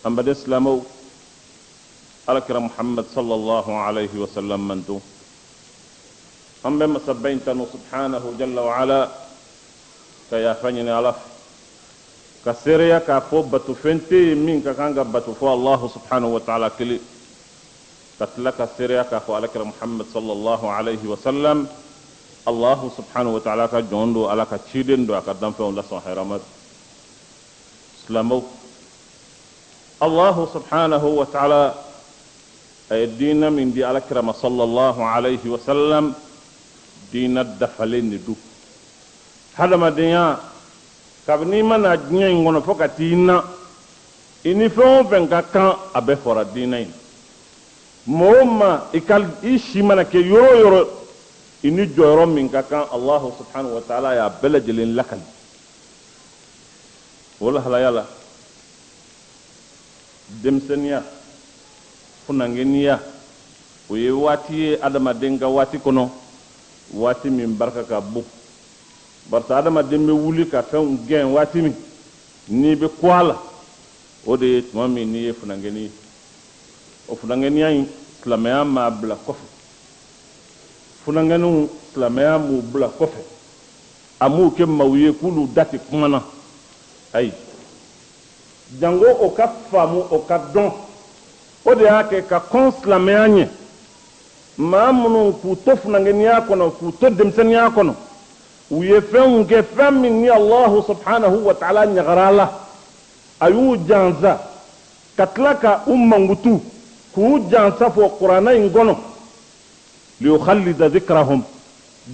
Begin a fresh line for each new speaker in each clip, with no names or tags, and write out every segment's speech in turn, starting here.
أمبد إسلامو alakira muhammad sallallahu alayhi wa sallam manto ambe masabbain tanu subhanahu jalla wa ala ka ya fanyini ala ka sereya ka fo batu fente min ka kanga batu fo allah subhanahu wa ta'ala kili katla ka sereya ka fo alakira muhammad sallallahu alayhi wa sallam allah subhanahu wa ta'ala ka jondo ala ka chiden do aka dam fe on la son haramat islamo allah subhanahu wa ta'ala ay dina min di alakrama sallallahu alayhi wa sallam dina dafalen du hadama dinya kabni mana dinya ngono fokatina ini fon venga kan abe fora dina moma ikal ishi mana ke yoro ini joro min ka kan allah subhanahu wa ta'ala ya balajlin lakal wala halayala demsenia funangeniya o ye waati adamaden ka waati kono waati min barka ka bon barta adamaden be wuli ka fɛnw gɛn waati min ni be kwala o de tuma min ni ye funangeni o funangeniya in silamɛya ma bila kɔfɛ funangeniw silamɛya m'u bila kɔfɛ a m'u kɛ maaw ye k'olu dati kumana ayi jango o ka faamu o ka dɔn o de y'a kɛ ka kɔn silamɛya ɲɛ maa minnu k'u to funangeniya kɔnɔ k'u to denmisɛnniya kɔnɔ u ye fɛnw kɛ fɛn min ni allahu subhanahu wa ta'ala ɲagara la a y'u jansa ka tila ka u mangutu k'u jansa fɔ kuranɛ in kɔnɔ liyukhallida dhikrahum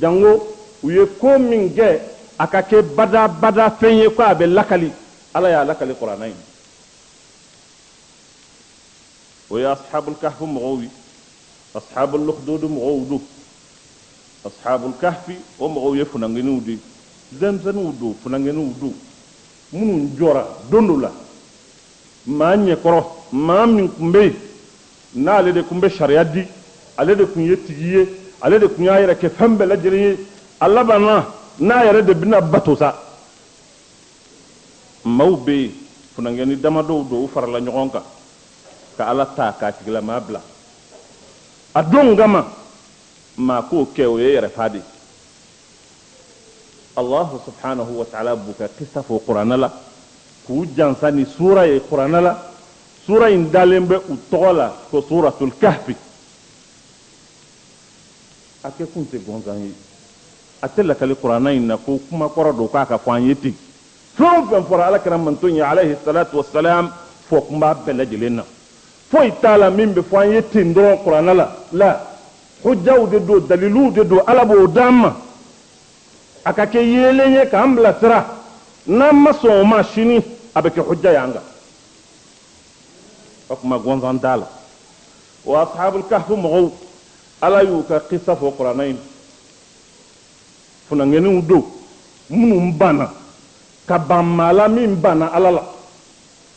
jango u ye ko min kɛ a ka kɛ bada fɛn ye ko a bɛ lakali ala y'a lakali kuranɛ in ويا أصحاب الكهف مغوي أصحاب الأخدود مغودو أصحاب الكهف ومغوي فنانجنودي زمزنودو فنانجنودو منو جورا دوندولا ما نيكرو ما من كمبي نالي دي كمبي شريادي علي دي كن يتيجي علي دي كن يايرا كفهم بلا جري الله بنا نا يرد بنا باتوسا موبي فنانجني دامادو دو فرلا نيغونكا ka ala ta ka tigila ma bla adon gama ma ko ke o yere fadi allah subhanahu wa ta'ala buka qissa fo qur'anala ku jansani sura e qur'anala sura indalembe utola ko suratul kahfi ake kunte gonzani atella kali qur'ana inna ko kuma korado ka ka fanyeti fon fora ala karam mantunya alayhi salatu wassalam fo kuma bela jelena foi tala min be fo an yetin do qur'ana la hujjaw de do dalilu de do alabo damma aka ke yelenye ka ambla tra namma so ma shini abeke hujja yanga akuma gonzan dala wa ashabul kahf mu'u ala yuka qissa fo qur'anain funa ngeni do munum bana ka bamala min bana alala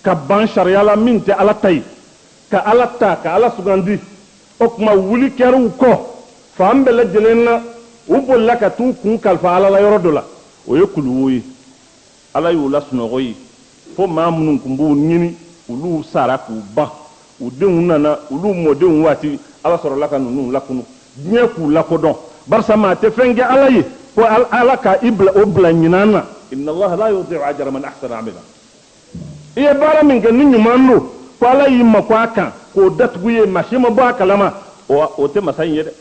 ka ban sharia la min te ala tay ka ala ta ka ala sugandi o kuma wuli keru ko fa ambele jelenna ubolla ka tu kun kalfa ala la yorodola o yekuluwi ala yula sunogoyi fo mamunun kumbu nyini ulu sara ku ba udenw nana ulu modenw wati ala soro la ka nunu lakunu nye ku lakodon barsa ma te fenge ala yi ko ala ka ibla obla nyinana inna allah la yudhi'u ajra man ahsana amila iye bara min ga ninyu manno ko ala yi ma ko aka ko datguye mashima ba kalama o te masan yede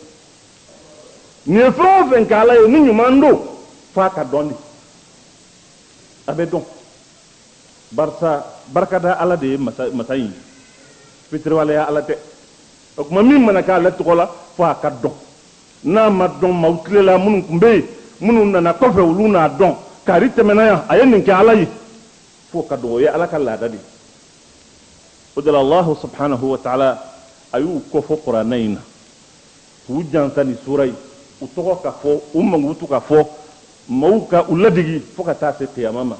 ni froven ka ala yi ninyu mando fa ka dondi abe don barsa barkada ala de masan fitri wala ya ala te ko min manaka ala to kola fa ka don na ma don mawtlela munun kumbe munun na kofe uluna don kari temena ya ayenin ke ala yi fo ka do ya ala kala dadi udala allah subhanahu wa ta'ala ayu ko fo qur'anaina hu jantani surai utoka ka fo umma ngutu ka fo mauka uladigi fo ka ta se qiyamama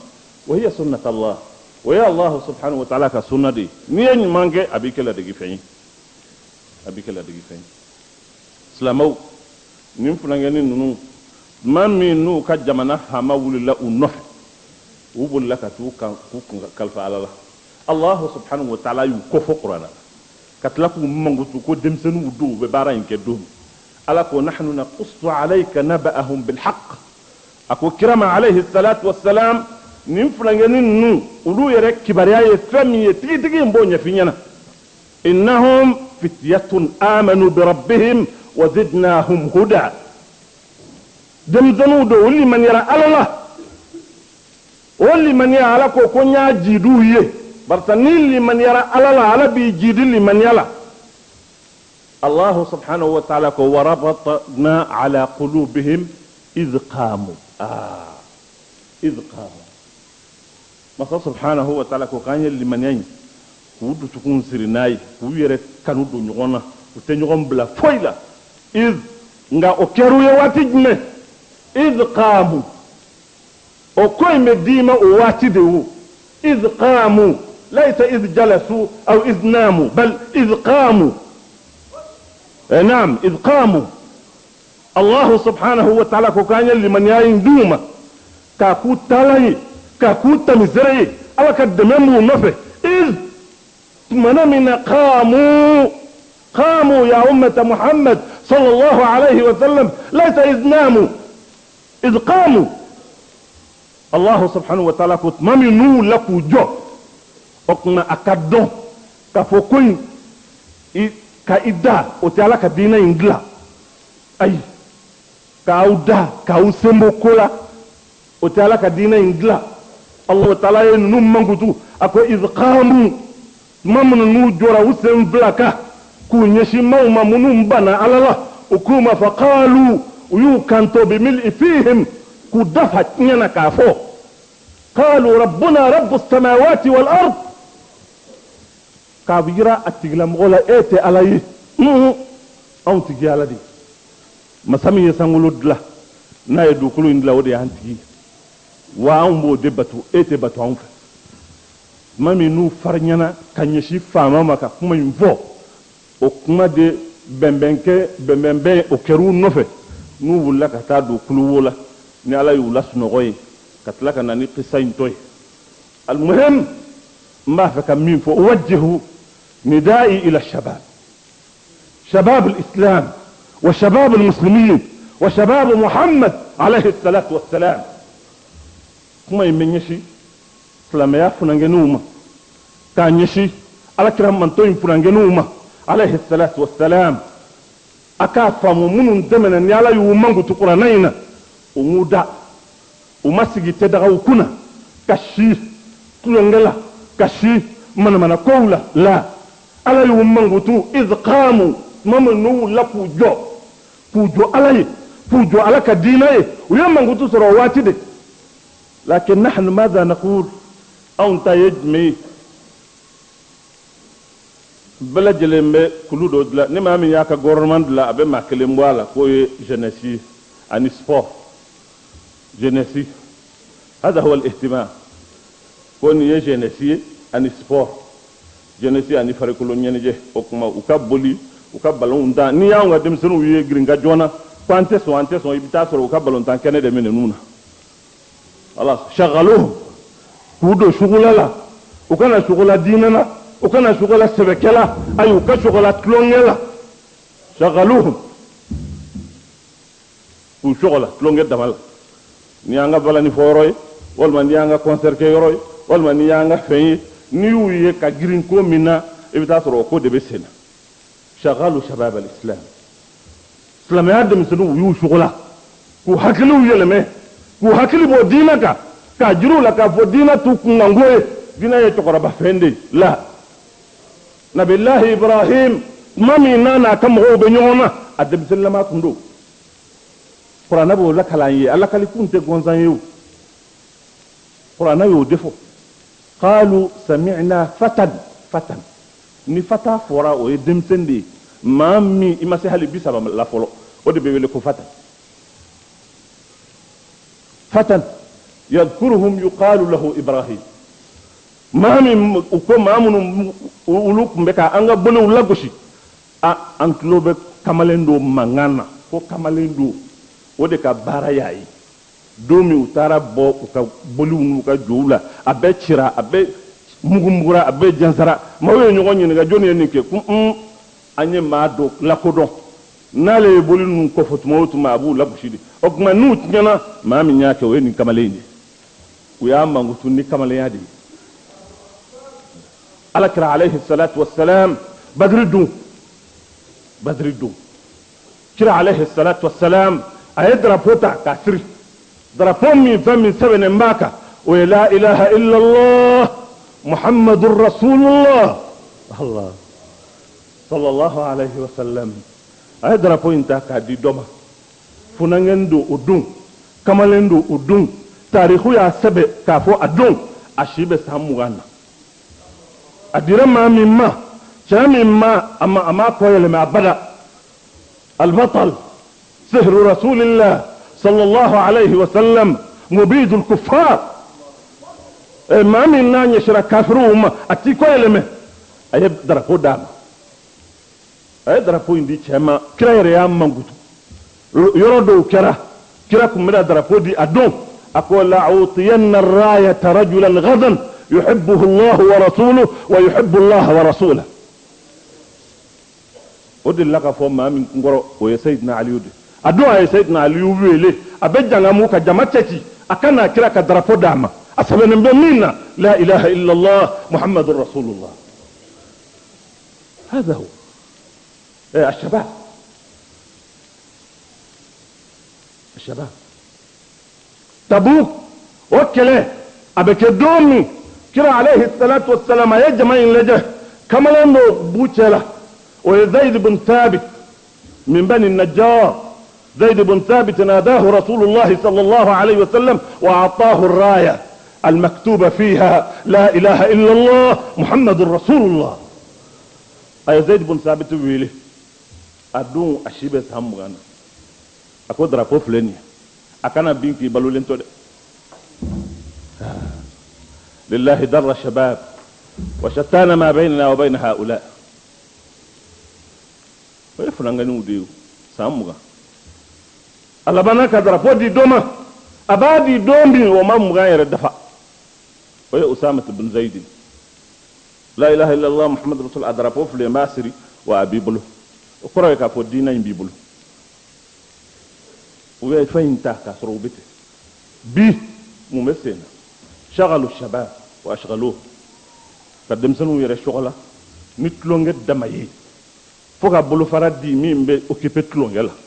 wa hiya sunnat allah wa ya allah subhanahu wa ta'ala ka sunnadi ni en mange abikela digi feyi islamau nim funangani nunu mami nu ka jamana hama wulila unof ubul laka tu kan kalfa alala Allah subhanahu wa ta'ala yu ko fo qur'ana katlaku mangutu ko demsenu do be bara inke do ala ko nahnu naqussu alayka naba'ahum bil haqq ako kirama alayhi salatu wassalam nim fulangenin nu ulu yere kibariya ye fami ye tigi tigi mbonya finyana innahum fityatun amanu bi rabbihim wa zidnahum huda demzanu do wuli man yara Allah wuli man yara ala ko nya jidu ye bartani li man yara Allah ala bi jidu li man yala Allah subhanahu wa ta'ala ko warabatna ala qulubihim idh qamu idh qamu masa subhanahu wa ta'ala ko kanye li man yayi kudu tukun sirinai ku yere kanu do nyona ku te nyon bla foila idh nga okeru ye watijme idh qamu o koy medima o watide wo idh qamu laysa idh jalasu aw idh namu bal idh qamu نعم إذ قاموا الله سبحانه وتعالى كان لمن يندوما كاكو تالاي كاكو تمزري أو كدممو نفه إذ من قاموا يا أمة محمد صلى الله عليه وسلم ليس إذ ناموا إذ قاموا الله سبحانه وتعالى كنت ممنو لكو جو أكنا أكدون كفوكوين ka ida o te ala ka dina ingla ay ka uda ka usembo kola o te ala ka dina ingla Allah taala ye num mangutu ako izqamu mamnu nu jora usem blaka ku nyeshi mauma munum bana alala ukuma faqalu yu kanto bi mil'i fihim ku dafa nyana ka fo qalu rabbuna rabbus samawati wal ard kabira atigla mola ete alayi on tigi aladi masami yesangulu dla na yedu kulu indla wodi antigi wa ambo debatu ete batu anfa mami nu farnyana kanyeshi fama maka kuma mvo o kuma de bembembe o keru nofe nu wulla kata do kulu wola ni ala yu lasno goy katla kana ni qisain toy al muhim ma faka min fo wajhu ندائي إلى الشباب شباب الإسلام وشباب المسلمين وشباب محمد عليه الصلاة والسلام كما يمنيشي سلاميا فنانجنوما كان يشي على كرام منطوين فنانجنوما عليه الصلاة والسلام أكافا ممن دمنا نيالا يومانغو تقرانينا ومودا ومسيجي تدغو كنا كشي تلنجلا كشي من كولا لا ala yu mangutu iz qamu mamnu la pujo ala ka dina ye yu mangutu soro wati de lakin nahnu madha naqul aw tayjmi bala jelembe kuludo la ni mami yaka gouvernement la abe makele mwala ko jeunesse ani sport jeunesse هذا هو الاهتمام كون يجنسي ani sport jeunesse ani farikulo nyeneje okuma ukaboli ukabalon da ni yaanga demsenu wiye gringa jona kwante so ibita so ukabalon tan kene de mene nuna خلاص شغلوهم ودو شغللا وكان شغل ديننا وكان شغل سبكلا اي وكان شغل تلونيلا شغلوهم وشغل تلونيلا دمال نيانغا بالاني فوروي ولا نيانغا كونسير كيروي ولا نيانغا فين نيويه كغرين كومينا ابتا سرو كو دبسنا شغلوا شباب الاسلام اسلام يادم سنو يو شغلا كو حكلو يلمه ku hakili bo dina ka jiru la ka fo dina tu kunangoe dina ye tokora ba fende la nabillahi ibrahim mami nana kam ho be nyona adab sallama kundo qur'ana bo la kala yi alla kali kunte gonzan yu qur'ana yo defo qalu sami'na fatan ni fata fora o edem sende mami imase hali bisaba la folo o de be wele ko fatan فتى يذكرهم يقال له إبراهيم ما من أكون ما من أولوك بكا أنغا بلو لغوشي أنتلو بك كمالندو مغانا كو كمالندو ودكا باراياي دومي وتارا بو وكا بلو نوكا جولا أبي تشرا أبي mugumura abe jansara mawe nyogo nyini ga joni ni ke anye ma do la kodon nale boli nun ko fotuma wutuma abu la bushidi okuma nu tinyana ma mi nyake we ni kamaleni uya mangutu ni kamale yadi alakra alayhi salatu wassalam badridu kira alayhi salatu wassalam ayadra pota kasri درapom min fami sabene mbaka wa la ilaha illa allah muhammadur rasulullah allah sallallahu alayhi wa sallam ay drapo inta ka di doma funangendo udun kamalendo udun tarikhu ya sabe ka fo adun ashibe samugana adira ma mimma chamimma ama ko yele ma bada البطل سهر رسول الله صلى الله عليه وسلم مبيد الكفار ما من نان يشرك كافرهم اتيكو يلمه اي درفو دام اي درفو اندي تشما كرير يا مانغوتو يرودو كرا كومدا درفو دي ادون اقول اعطين الرايه رجلا غدا يحبه الله ورسوله ويحب الله ورسوله ودي لك فما من غرو ويسيدنا علي addu'a ya sayyidina aliyu wele abejanga muka jama'tati akana kira ka darafo dama asabanin be minna la ilaha illa allah muhammadur rasulullah هذا هو الشباب تبوك وكله ابكدومي كرا عليه الصلاه والسلام يا جماعه لجه كما لانه بوچلا وزيد بن ثابت من بني النجار زيد بن ثابت ناداه رسول الله صلى الله عليه وسلم وأعطاه الراية المكتوبة فيها لا إله إلا الله محمد رسول الله أي زيد بن ثابت ويلي أدون أشيبس هم غانا أكو درapو فلني أكنا بينكي بلولين تود لله در الشباب وشتان ما بيننا وبين هؤلاء ويفلان غنو ديو سامو alabana ka drapo di doma abadi dombi wa mamuga yare dafa wa usama ibn zaid la ilaha illa allah muhammad rasul adrapo fle masri wa abibulu okoro ka fo dina bibulu wa faynta ka surubite bi mumesena shagalu shabab wa ashghaluhu kadem sanu yare shogola nitlonge damaye foka bulu faradi mimbe occupé tlongela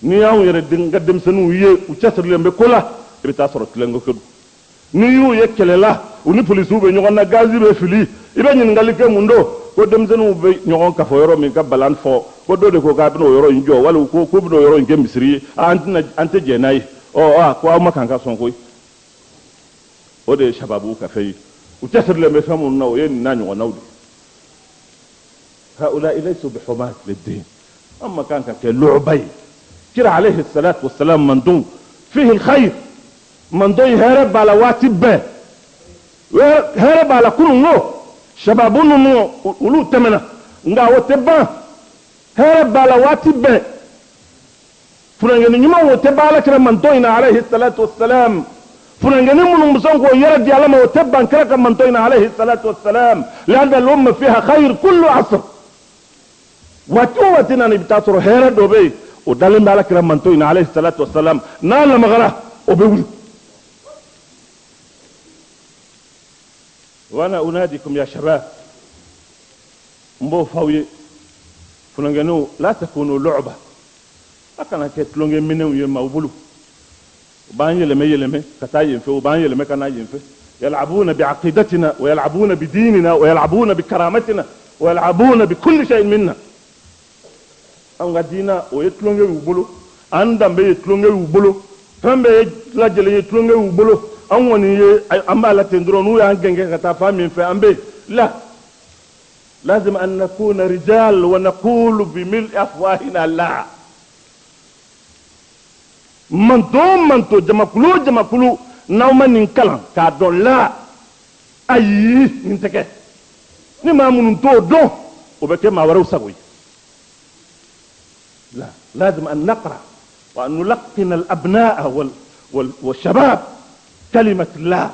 ni yaw yere dinga dem sanu ye u chassar lembe kola e ta sorot lengo kedu ni yu yekelela uni police ube nyogona gazi be fili ibe nyin ngalike mundo ko dem sanu be nyogon ka fo yoro mi ka balan fo ko do de ko ga bino yoro njo wala ko bino yoro nge misri ante jenai ko ma kan ka son koy o de shababu ka fay u chassar lembe famu naw yen na nyogona nawdi هؤلاء ليسوا بحماة للدين اما كان كلعبي كرا عليه الصلاة والسلام من دون فيه الخير من دون هرب على واتب هرب على كل نو شبابون نو ولو تمنا نغا وتبا هرب على واتب فرنجن نيما وتبا على كرا من دون عليه الصلاة والسلام فرنجن من مسان كو يرد على ما وتبا كرا من دون عليه الصلاة والسلام لأن الأمة فيها خير كل عصر وتوتنا نبتاسر هرب دوبي ودلم على كرام منتوين عليه الصلاة والسلام نال مغرى وبيقول وانا اناديكم يا شباب مبو فاوي فنغنو لا تكونوا لعبة اكنا كتلونغ منو يما وبلو بان يلمي كتاين في وبان يلمي كنا ينفي يلعبون بعقيدتنا ويلعبون بديننا ويلعبون بكرامتنا ويلعبون بكل شيء منا anga dina o yetlonge ubolo andambe yetlonge ubolo tambe la jele yetlonge ubolo an woni ye amba la tendro nu ya ngenge kata fami fe ambe la لازم ان نكون رجال ونقول بملء افواهنا لا من تو جماكلو نوما نكلا كادون لا اي نتكه ni mamun to do وبكي ما ورو سوي لا لازم أن نقرأ وأن نلقن الأبناء والشباب كلمة لا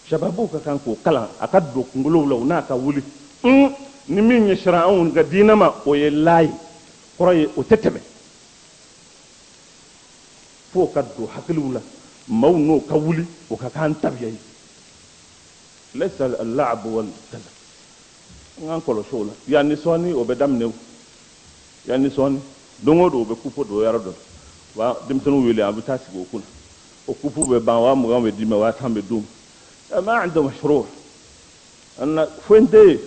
shababu ka kan ko kala aka do kungolo law na ka wuli ni min ye shara'un ga dinama o ye layi qoray o tetebe fo ka do hakilula mawno ka wuli o ka kan tabiyai laysa al-la'b wal kaza ngan ko lo shola yani soni o be damne yani soni dongo do be kupo do yarado wa dim tanu weli abu tasi go kuna o kupo be ban wa mu gambe dime wa tambe dum ma عنده مشروع ان فوينتي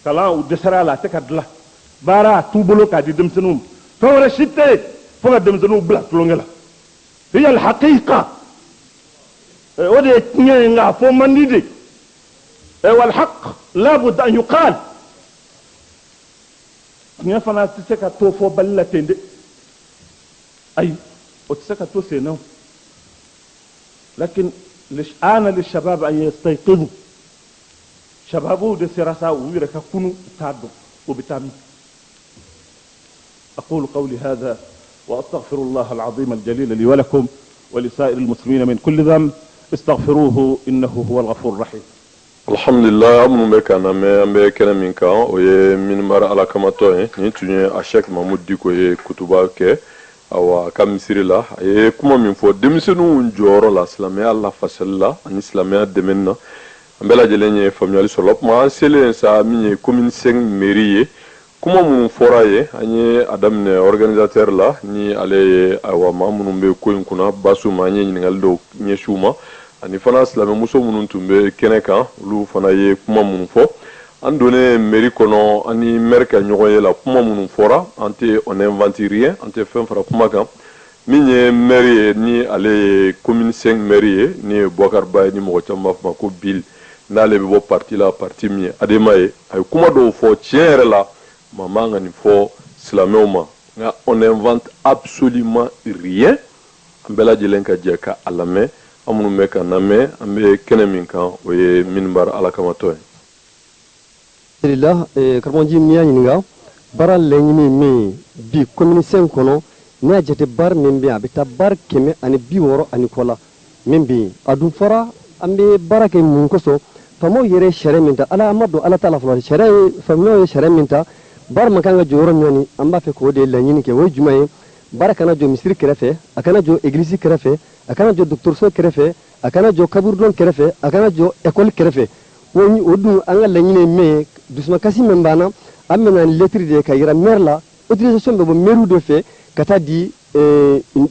كلا ودسرا لا تكدلا بارا توبلو كادي dim tanu فورا شيتي فوق dim tanu بلا تلونغلا هي الحقيقه ودي تنيا فو مندي والحق لابد ان يقال نفنا تسكا توفو بلتين اي وتسكا توسينو لكن آن للشباب ان يستيقظوا شبابو دي سراسا ويركا كونوا تادو وبتامي اقول قولي هذا واستغفر الله العظيم الجليل لي ولكم ولسائر المسلمين من كل ذنب استغفروه انه هو الغفور الرحيم.
Alhamdulillah amunu be kana me ambe kene min kan o ye minmar ala kamato ni tunye a Sheikh Mahmoud Diko ye kutuba ke awa kamisiri la ye kuma min fo demisenu njoro la islamia Allah fasalla an islamia demenna ambela jelenye family solop ma sele sa mi commune 5 mairie kuma mun fora ye anye adam ne organisateur la ni ale awa mamunu be ko kuna basu ma nye ngal do nye shuma ani fana silame muso munun tumbe kene kan lu fana ye kuma munun fo an donné mairie kono ani merka nyogoye la kuma munun fora ante on invente rien ante fen fara kuma kan minye mairie ni ale commune 5 mairie ni Bokar Baye ni mo chamba fa ko bil nale be bo parti la parti mi ademaye ay kuma do fo tiere la mama ngani fo silamema nga on invente absolument rien ambela jelenka jeka alame amunu meka name ambe kene min kan o ye minbar ala kamato
alhamdulillah karbonji miya nyinga bara lenyini mi bi commune 5 kono na jete bar min bi abita bar keme ani bi woro ani kola min bi adu fora ambe barake mun koso famo yere shere minta ala amado ala taala flo shere famno shere minta bar makanga joro nyoni amba fe ko de lenyini ke wo jumaye barakana jo misri kerefe akana jo église kerefe akana jo docteur so kerefe akana jo kaburdon kerefe akana jo école kerefe woni odu anga lañine me dusma kasi membana amena lettre de kayira merla autorisation be bo meru de fe kata di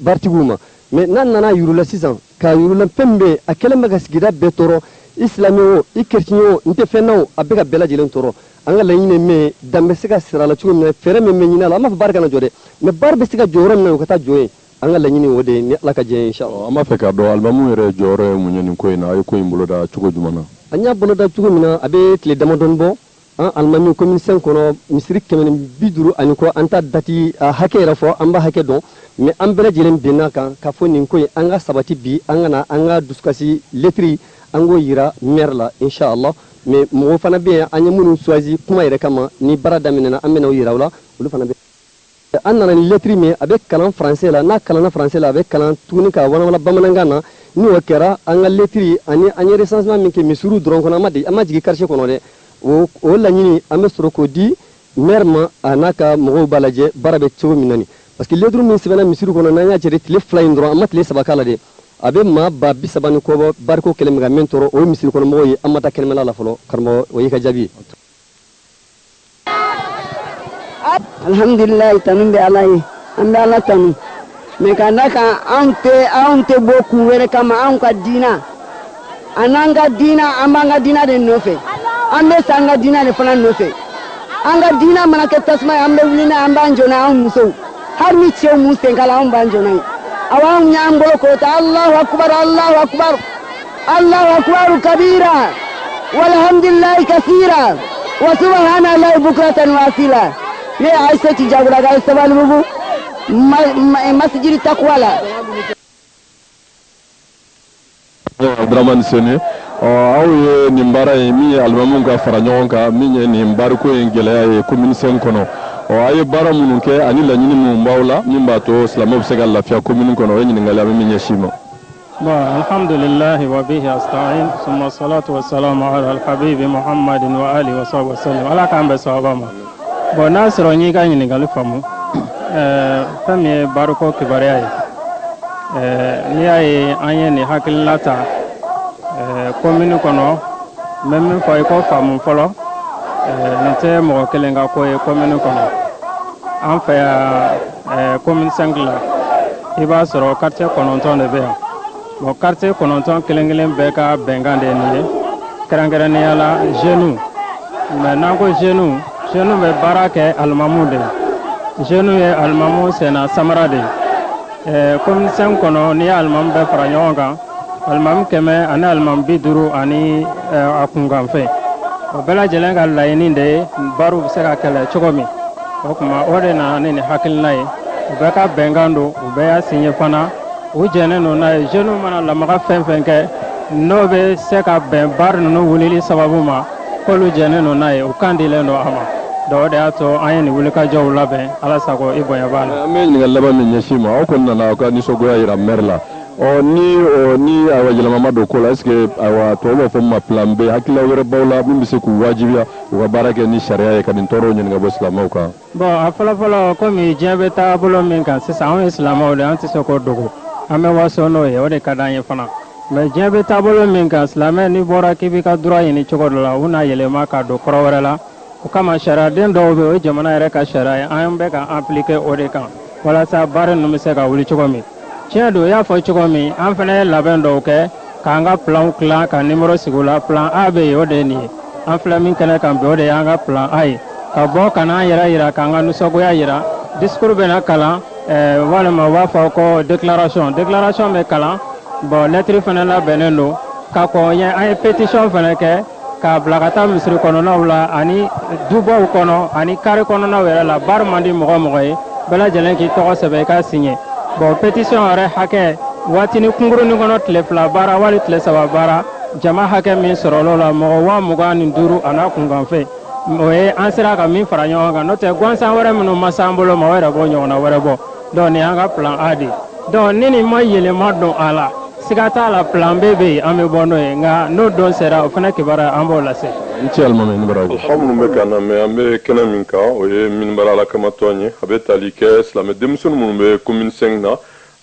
bartiguma mais nan nana yurula 6 ans ka yurula pembe akele magas gida betoro islamio ikertinyo nte fenno abeka bela jelen toro anga lañine me dambe sika sirala chugo me fere me nyina la ma barka na jode me barbe sika joron na kata joye anga lañini wode ni la ka je inshallah
ama fe ka do albamu re joro munyani ko ina ay ko imbulo da chugo jumana
anya bolo da chugo mina abe tele damadon bo almami commune 5 kono misri kemen biduru ani ko anta dati hakera fo amba hake don me ambele jelen binaka ka fo nin ko anga sabati bi anga na anga duskasi letri ango yira merla inshallah mais mo fana be anya munu choisi kuma yere kama ni barada minena amena yira wala ulu fana be annana ni lettre me avec kalan français la na kalan français la avec kalan tunika wana wala bamanangana ni wakera anga lettre ani recensement min ke misuru dron kona madi amajigi quartier kono de o la nyini amesro ko di merma anaka mo balaje barabe tso minani parce que lettre min sibana misuru kono nanya jere tele flying dron amat le sabakala de abe ma ba bisabani ko barko kelem ga mentoro o misiri kono moyi amata kelmela la folo karmo o yika jabi
alhamdulillah tanum be alai anda la tanu me kana ka ante boku were kama anka dina ananga dina amanga dina de nofe ambe sanga dina de fana nofe anga dina mana ke tasma ambe wulina ambanjo na muso har mi che muso kala ambanjo na awam nyambolo ko ta Allahu akbar Allahu akbar kabira walhamdulillah kaseera wa subhanallahi bukratan wa asila ne aisha tijabura ga sabal bubu masjid takwala
Abdraman Sene aw nimbara mi almamun ka faranyon ka minye nimbar ko ngela e commune 5 kono o ay bara munun ke ani la nyini mun bawla nyimba to islamo be segal la fiya commune kono e nyini ngala mi nyeshima
الحمد لله وبه أستعين ثم الصلاة والسلام على الحبيب محمد وآله وصحبه وسلم على كان بصحابه ناصر نيغا نيغالي فامو فمي باركو كبارياي نياي اني ني حكلتا commune kono même fay ko famu folo nte mo kelenga ko commune kono en fait commune 5 la iba soro quartier kononton de be mo quartier kononton kelengelen be ka bengande ni karangara ni ala genou mais nango genou be barake almamude genou e almamu sena samarade commune 5 kono ni almam be faranyonga almam keme ana almam biduru ani akunganfe o bela jelenga layini de baru seka kala chogomi o kuma ode na ni hakilnai o be ka bengando o be ya sinye fana o jene no na jenu mana la maka fenfenke no be seka ben bar no wulili sababu ma ko lu jene no na o kandile no ama do de ato ayeni wulika jawla be ala sako iboya bana
me ni galaba min nyashima o kon na ka ni sogo ya ira merla ni awa yɛlɛma ma don ko la est-ce que awa tɔw b'a fɔ ma plan B hakilila wɛrɛ baw la min bɛ se k'u wajibiya u ka baara kɛ ni sariya ye ka nin tɔɔrɔw ɲininka bɔ silamɛw kan.
bon a fɔlɔ-fɔlɔ komi diɲɛ bɛ taabolo min kan sisan anw ye silamɛw de an tɛ se k'o dogo an bɛ waso n'o ye o de ka d'an ye fana mais diɲɛ bɛ taabolo min kan silamɛ n'i bɔra k'i b'i ka droit ɲini cogo dɔ la u na yɛlɛma ka don kɔrɔ wɛrɛ la o kama sariyaden dɔw bɛ o ye jamana yɛrɛ ka sariya ye an bɛ ka appliquer o de kan walasa baara ninnu bɛ se ka wuli cogo min. tiɲɛ don y'a fɔ cogo min an fana ye labɛn dɔw kɛ k'an ka plan dilan ka numéro sigi la plan A bɛ yen o de ye nin ye an filɛ min kɛnɛ kan bi o de y'an ka plan A ye ka bɔ ka n'an yɛrɛ yira k'an ka nisɔngoya yira discours bɛ na kalan walima u b'a fɔ ko déclaration bɛ kalan bon lettre fana labɛnnen don ka kɔn ye an ye pétition fana kɛ k'a bila ka taa misiri kɔnɔnaw la ani dubaw kɔnɔ ani carré kɔnɔnaw yɛrɛ la baara man di mɔgɔ mɔgɔ ye bɛɛ lajɛlen k'i tɔgɔ sɛbɛn i ka signer bon pétition yɛrɛ hakɛ waatini kunkurunin kɔnɔ tile 2 baara wali tile 3 baara jama hakɛ min sɔrɔl'o la mɔgɔ 25 a n'a kunkanfɛ o ye an sera ka min fara ɲɔgɔn kan n'o tɛ gansan wɛrɛ minnu ma s'an bolo ma o yɛrɛ b'o ɲɔgɔnna wɛrɛ bɔ donc nin y'an ka plan A de donc ni nin ma yɛlɛma don a la siga t'a la plan B bɛ yen an bɛ bɔ n'o ye nka n'o don sera o fana kibaruya an b'o lase.
n cɛ alimami ni baraji. minnu bɛ ka na mɛ an bɛ kɛnɛ min kan o ye minibara alakamatɔn ye a bɛ tali kɛ silamɛ denmisɛnnin minnu bɛ commune 5 na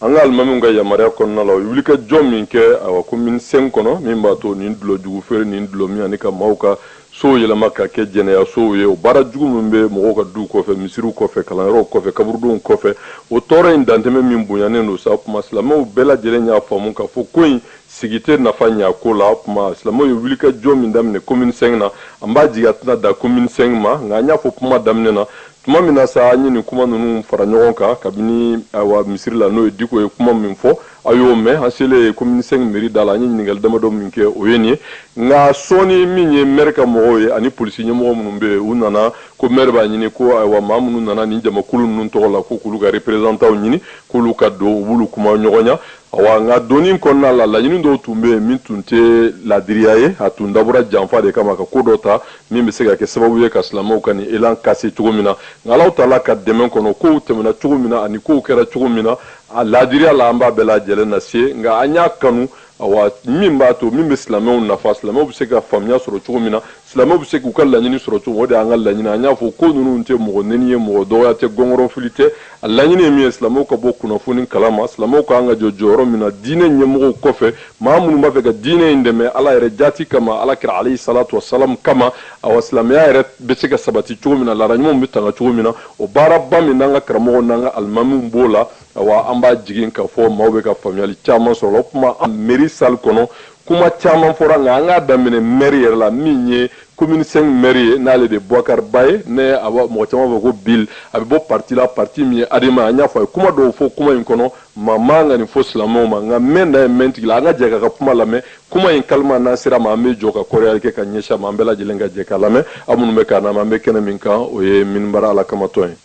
an ka alimamiw ka yamaruya kɔnɔna la o ye wulikajɔ min kɛ awa commune 5 kɔnɔ min b'a to nin dulɔ jugu feere nin dulɔ min ani ka maaw ka sow yɛlɛma ka kɛ jɛnɛya sow ye o baara jugu min bɛ mɔgɔw ka duw kɔfɛ misiriw kɔfɛ kalanyɔrɔw kɔfɛ kaburudenw kɔfɛ o tɔɔrɔ in dantɛmɛ min bonyanen don sa kuma silamɛw bɛɛ lajɛlen y'a faamu k'a fɔ ko in sigi tɛ nafa ɲa ko la kuma silamɛw ye wulikajɔ min daminɛ commune 5 na an b'a jigin a tɛna da commune 5 ma nka an y'a fɔ kuma daminɛ na tuma min na sa an ye nin kuma ninnu fara ɲɔgɔn kan kabini awa misiri la n'o ye diko ye kuma min fɔ a y'o mɛn an selen commune 5 mairie da la an ye ɲininkali damadɔ min kɛ o ye nin ye nka sɔɔni min ye maire ka mɔgɔw ye ani polisi ɲɛmɔgɔ minnu bɛ yen u nana ko maire b'a ɲini ko ayiwa maa minnu nana nin jamakulu ninnu tɔgɔ la ko k'olu ka représentant ɲini k'olu ka don u b'olu kuma ɲɔgɔn ɲa awa nka donni kɔnɔna la laɲini dɔw tun bɛ yen min tun tɛ ladiriya ye a tun dabɔra janfa de kama ka ko dɔ ta min bɛ se ka kɛ sababu ye ka silamɛw ka nin élan kase cogo min na nka alaw taala ka dɛmɛ kɔnɔ kow tɛmɛna cogo min na ani kow kɛra cogo min na a ladiriya la an b'a bɛɛ lajɛlen na se nka an y'a kanu awa min b'a to min bɛ silamɛw nafa silamɛw bɛ se ka faamuya sɔrɔ cogo min na silamɛw bɛ se k'u ka laɲini sɔrɔ cogo min o de y'an ka laɲini an y'a fɔ ko ninnu tɛ mɔgɔ neni ye mɔgɔ dɔgɔya tɛ gɔngɔrɔ fili tɛ a laɲini ye min ye silamɛw ka bɔ kunnafoni kalama silamɛw ka kan ka jɔ jɔyɔrɔ min na diinɛ ɲɛmɔgɔw kɔfɛ maa minnu b'a fɛ ka diinɛ in dɛmɛ ala yɛrɛ jati kama ala kira alayhi salatu wasalam kama awa silamɛya yɛrɛ bɛ se ka sabati cogo min na laada ɲumanw bɛ tanga cogo min na o baaraba min n'an ka karamɔgɔw n'an ka alimamiw b'o la awa an b'a jigin k'a fɔ maaw bɛ ka faamuyali caman sɔrɔ o kuma an mairie salle kɔnɔ kuma caman fɔra nka an k'a daminɛ maire yɛrɛ la min ye commune 5 maire ye n'ale de Boubacar Ba ye ne mɔgɔ caman b'a fɔ ko Bill a bɛ bɔ parti la parti min ye Adema an y'a fɔ a ye kuma dɔw fɔ kuma in kɔnɔ maa man ka nin fɔ silamɛw ma nka mɛn na ye mɛn tigi la an ka jɛ k'a ka kuma lamɛn kuma in kalima n'an sera ma an bɛ jɔ ka kɔrɔyali kɛ ka ɲɛsin a ma an bɛɛ lajɛlen ka jɛ k'a lamɛn aw minnu bɛ k'an lamɛn an bɛ kɛnɛ min kan o ye minibara alakamatɔn ye.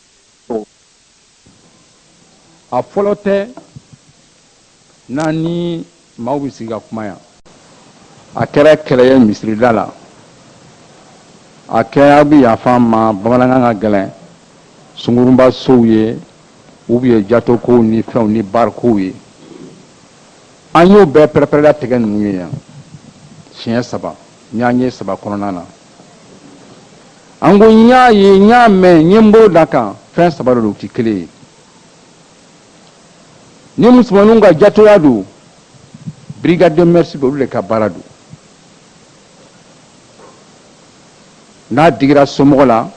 a fɔlɔ tɛ n'an ni maaw bɛ sigi ka kuma yan a kɛra kɛlɛ ye misirida la a kɛra aw bɛ yafa ma bamanankan ka gɛlɛn sungurunba sow ye ou bien jatokow ni fɛnw ni barikow ye an y'o bɛɛ pɛrɛpɛrɛla tigɛ ninnu ye yan siɲɛ 3 n y'a ɲɛ 3 kɔnɔna na an ko n y'a ye n y'a mɛn n ye n bolo da kan fɛn 3 de don u tɛ kelen ye ni musomaninw ka jatoya don brigade de merci bɛ olu de ka baara don n'a digira somɔgɔ la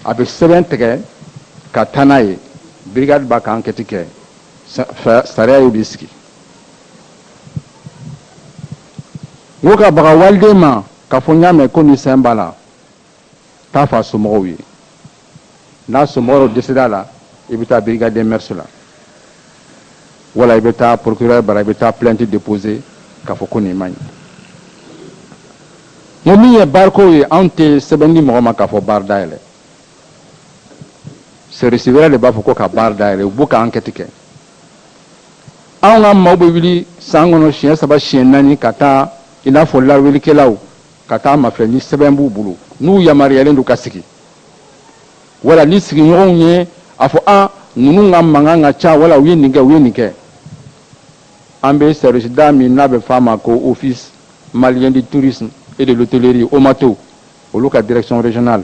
a bɛ sɛbɛn tigɛ ka taa n'a ye brigade b'a ka enquête kɛ sariya y'o de sigi n ko ka baga waliden ma k'a fɔ n y'a mɛn ko ni sɛn b'a la t'a fɔ a somɔgɔw ye n'a somɔgɔw dɛsɛra la i bɛ taa brigade de merci la wala i bɛ taa procureur bara i bɛ taa plainte déposer k'a fɔ ko nin man ɲi n ko min ye baarikow ye anw tɛ sɛbɛn di mɔgɔ ma k'a fɔ baara dayɛlɛ service wɛrɛ de b'a fɔ ko ka baara dayɛlɛ u b'o ka enquête kɛ anw ka maaw bɛ wuli san kɔnɔ siɲɛ 3 siɲɛ 4 ka taa i n'a fɔ lawulikɛlaw ka taa mafilɛ ni sɛbɛn b'u bolo n'u yamaruyalen don ka sigi wala ni sigiɲɔgɔnw ye a fɔ ninnu ka mankan ka ca wala u ye nin kɛ an bɛ service da min n'a bɛ f'a ma ko office malien du tourisme et de l'hôtellerie OMATO olu ka direction régionale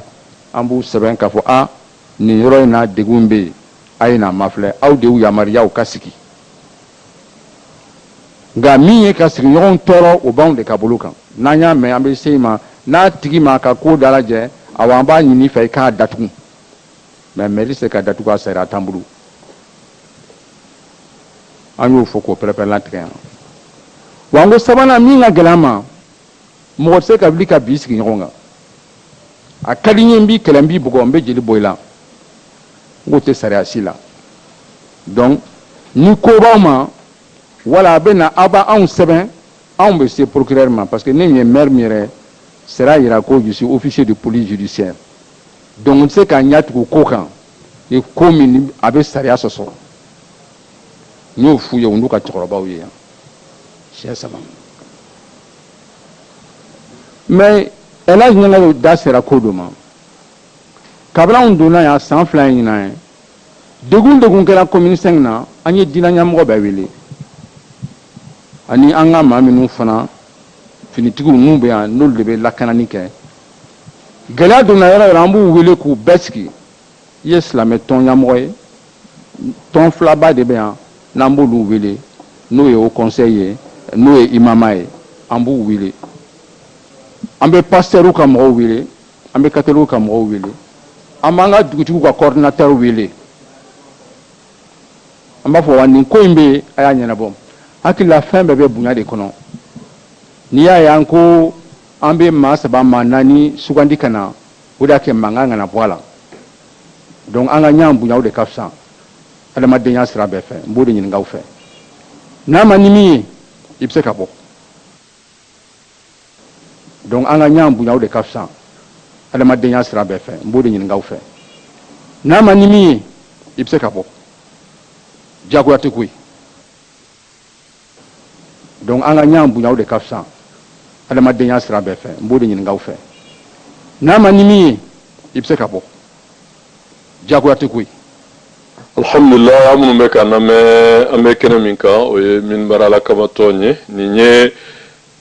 an b'u sɛbɛn k'a fɔ nin yɔrɔ in na degun bɛ yen a ye na mafilɛ aw de y'u yamaruya u ka sigi nka min ye ka sigiɲɔgɔnw tɔɔrɔ o b'anw de ka bolo kan n'an y'a mɛn an bɛ se i ma n'a tigi ma ka ko dalajɛ awɔ an b'a ɲini i fɛ i k'a datugu mais mairie se ka datugu a sariya t'an bolo an y'o fɔ k'o pɛrɛpɛrɛla tigɛ yan wa n ko sabanan min ka gɛlɛn an ma mɔgɔ tɛ se ka wuli ka bin sigi ɲɔgɔn kan a ka di n ye n b'i kɛlɛ n b'i bugɔ n bɛ jeli bɔ i la n k'o tɛ sariya si la donc ni ko b'aw ma wala a bɛ na aw b'anw sɛbɛn anw bɛ se procureur ma parce que ne ye maire min yɛrɛ sera yira ko je suis officier de police judiciaire donc n tɛ se ka ɲɛ tugu ko kan ni ko min a bɛ sariya sɔsɔ n y'o f'u ye u n'u ka cɛkɔrɔbaw ye yan siɲɛ 3 mais El Hadj Ɲangayo da sera ko dɔ ma kabini anw donna yan san 2 in ɲinan ye degun kɛra commune 5 na an ye diinɛ ɲɛmɔgɔ bɛɛ wele ani an ka maa minnu fana finitigiw n'u bɛ yan n'olu de bɛ lakanani kɛ gɛlɛya donna yɔrɔ yɔrɔ an b'u wele k'u bɛɛ sigi i ye silamɛ tɔn ɲɛmɔgɔ ye tɔn 2ba de bɛ yan n'an b'olu wele n'o ye o conseil ye n'o ye imama ye an b'u wele an bɛ pasteur ka mɔgɔw wele an bɛ catholique ka mɔgɔw wele an b'an ka dugutigiw ka coordinateur wele an b'a fɔ wa nin ko in bɛ yen a y'a ɲɛnabɔ hakilila fɛn bɛɛ bɛ bonya de kɔnɔ n'i y'a ye an ko an bɛ maa 3 maa 4 sugandi ka na o de y'a kɛ mankan kana bɔ a la donc an ka ɲɔgɔn bonya o de ka fisa adamadenya sira bɛɛ fɛ n b'o de ɲininka aw fɛ n'a ma ni min ye i bɛ se ka bɔ donc an ka ɲɔgɔn bonya o de ka fisa adamadenya sira bɛɛ fɛ n b'o de ɲininka aw fɛ n'a ma ni min ye i bɛ se ka bɔ diyagoya tɛ ko ye donc an ka ɲɔgɔn bonya o de ka fisa adamadenya sira bɛɛ fɛ n b'o de ɲininka aw fɛ n'a ma ni min ye i bɛ se ka bɔ diyagoya tɛ ko ye
alhamdulillah an minnu bɛ k'an lamɛn an bɛ kɛnɛ min kan o ye minibara alakamatɔn ye nin ye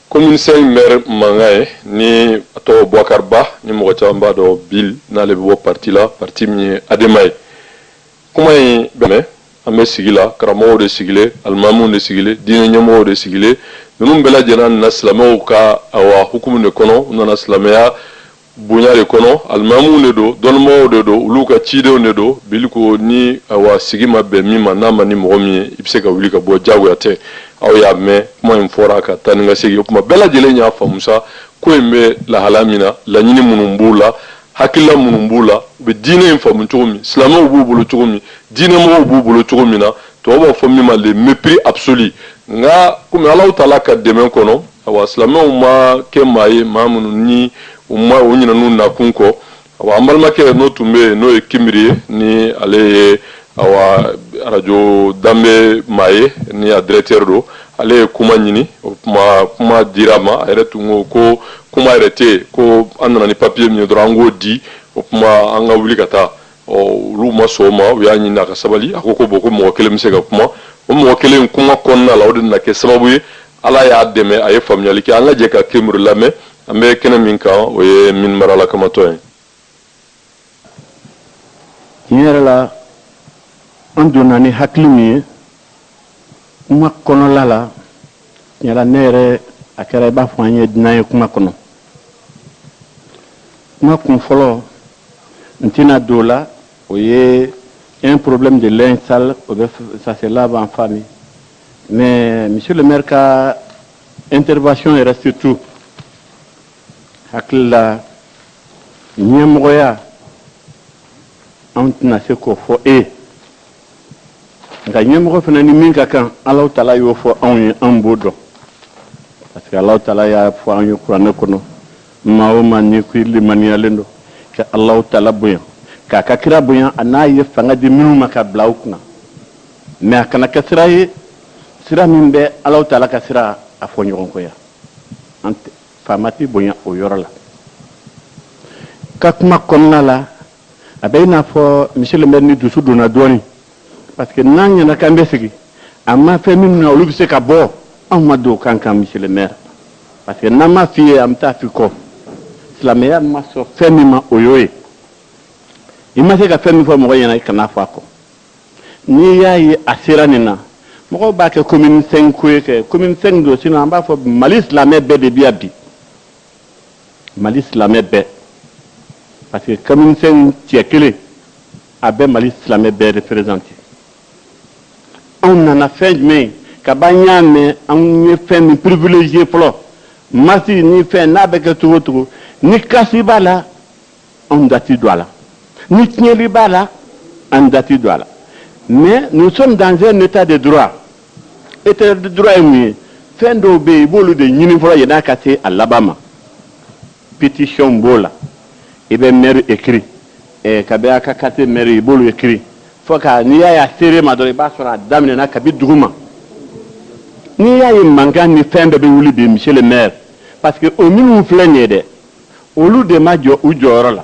commune 5 maire mankan ye ni a tɔgɔ Boubacar Ba ni mɔgɔ caman b'a dɔn Bill n'ale bɛ bɔ parti la parti min ye ADEMA ye kuma in bɛmɛ an bɛ sigi la karamɔgɔw de sigilen alimamuw de sigilen diinɛ ɲɛmɔgɔw de sigilen ninnu bɛɛ lajɛlen nana silamɛw ka hukumu de kɔnɔ u nana silamɛya bonya de kɔnɔ alimamuw de don dɔnnibagaw de don olu ka cidenw de don Bill ko ni sigi ma bɛn min ma n'a ma ni mɔgɔ min ye i bɛ se ka wuli ka bɔ diyagoya tɛ aw y'a mɛn kuma in fɔra ka taa ni ka segin o kuma bɛɛ lajɛlen y'a faamu sa ko in bɛ lahala min na laɲini minnu b'u la hakilila minnu b'u la u bɛ diinɛ in faamu cogo min silamɛw b'u bolo cogo min diinɛmɔgɔw b'u bolo cogo min na tubabu b'a fɔ min ma le mépris absolu nka komi Alahu Taala ka dɛmɛ kɔnɔ silamɛw ma kɛ maa ye maa minnu ni u ɲinɛn'u nakun kɔ an balimakɛ n'o tun bɛ yen n'o ye Kimiri ye ni ale ye radio danbe maa ye ni a directeur don ale ye kuma ɲini o kuma dira ma a yɛrɛ tun ko kuma yɛrɛ tɛ yen ko an nana ni papier min ye dɔrɔn an k'o di o kuma an ka wuli ka taa olu ma sɔn o ma u y'a ɲini a ka sabali a ko bon ko mɔgɔ kelen bɛ se ka kuma o mɔgɔ kelen kuma kɔnɔna la o de na kɛ sababu ye ala y'a dɛmɛ a ye faamuyali kɛ an ka jɛ ka kemuru lamɛn an bɛ kɛnɛ min kan o ye minimara lakamatɔ ye.
tiɲɛ yɛrɛ la an donna ni hakili min ye kuma kɔnɔla la tiɲɛ la ne yɛrɛ a kɛra i b'a fɔ an ye dunan ye kuma kɔnɔ kuma kun fɔlɔ n tɛna don o la o ye un problème de linge sale ça se lave en famille mais monsieur le maire ka intervention yɛrɛ surtout hakili la ɲɛmɔgɔya an tɛna se k'o fɔ e ye nka ɲɛmɔgɔ fana ni min ka kan Alahu Taala y'o fɔ anw ye an b'o dɔn parce que Alahu Taala y'a fɔ an ye kuranɛ kɔnɔ maa o maa n'i ko i limaniyalen don ka Alahu Taala bonya k'a ka kira bonya a n'a ye fanga di minnu ma ka bila u kunna mais a kana kɛ sira ye sira min bɛ Alahu Taala ka sira a fɔ ɲɔgɔn kɔ yan an faama tɛ bonya o yɔrɔ la ka kuma kɔnɔna la a bɛ i n'a fɔ monsieur le maire ni dusu donna dɔɔnin parce que n'an ɲɛna k'an bɛ sigi a ma fɛn minnu na olu bɛ se ka bɔ anw ma don o kan kan monsieur le maire parce que n'an ma f'i ye an bɛ taa f'i kɔ silamɛya ma sɔn fɛn min ma o y'o ye i ma se ka fɛn min fɔ mɔgɔ ɲɛna i kana fɔ a kɔ n'i y'a ye a sera nin na mɔgɔw b'a kɛ commune 5 ko ye kɛ commune 5 don sinon an b'a fɔ Mali silamɛ bɛɛ de bi yan bi Mali silamɛ bɛɛ parce que commune 5 cɛ kelen a bɛ Mali silamɛ bɛɛ représenté anw nana fɛn jumɛn ka ban y'a mɛn anw ye fɛn min privilégié fɔlɔ masi ni fɛn n'a bɛ kɛ cogo o cogo ni kasi b'a la anw dati don a la ni tiɲɛli b'a la an dati don a la mais nous sommes dans un état de droit état de droit ye mun ye fɛn dɔw bɛ yen i b'olu de ɲini fɔlɔ yan'a ka se a laban ma pétition b'o la i bɛ maire écrit kabi a ka quartier maire i b'olu écrit fo ka n'i y'a ye a seré ma dɔrɔn i b'a sɔrɔ a daminɛna kabi dugu ma n'i y'a ye mankan ni fɛn bɛɛ bɛ wuli bi monsieur le maire parce que o minnu filɛ nin ye dɛ olu de ma jɔ u jɔyɔrɔ la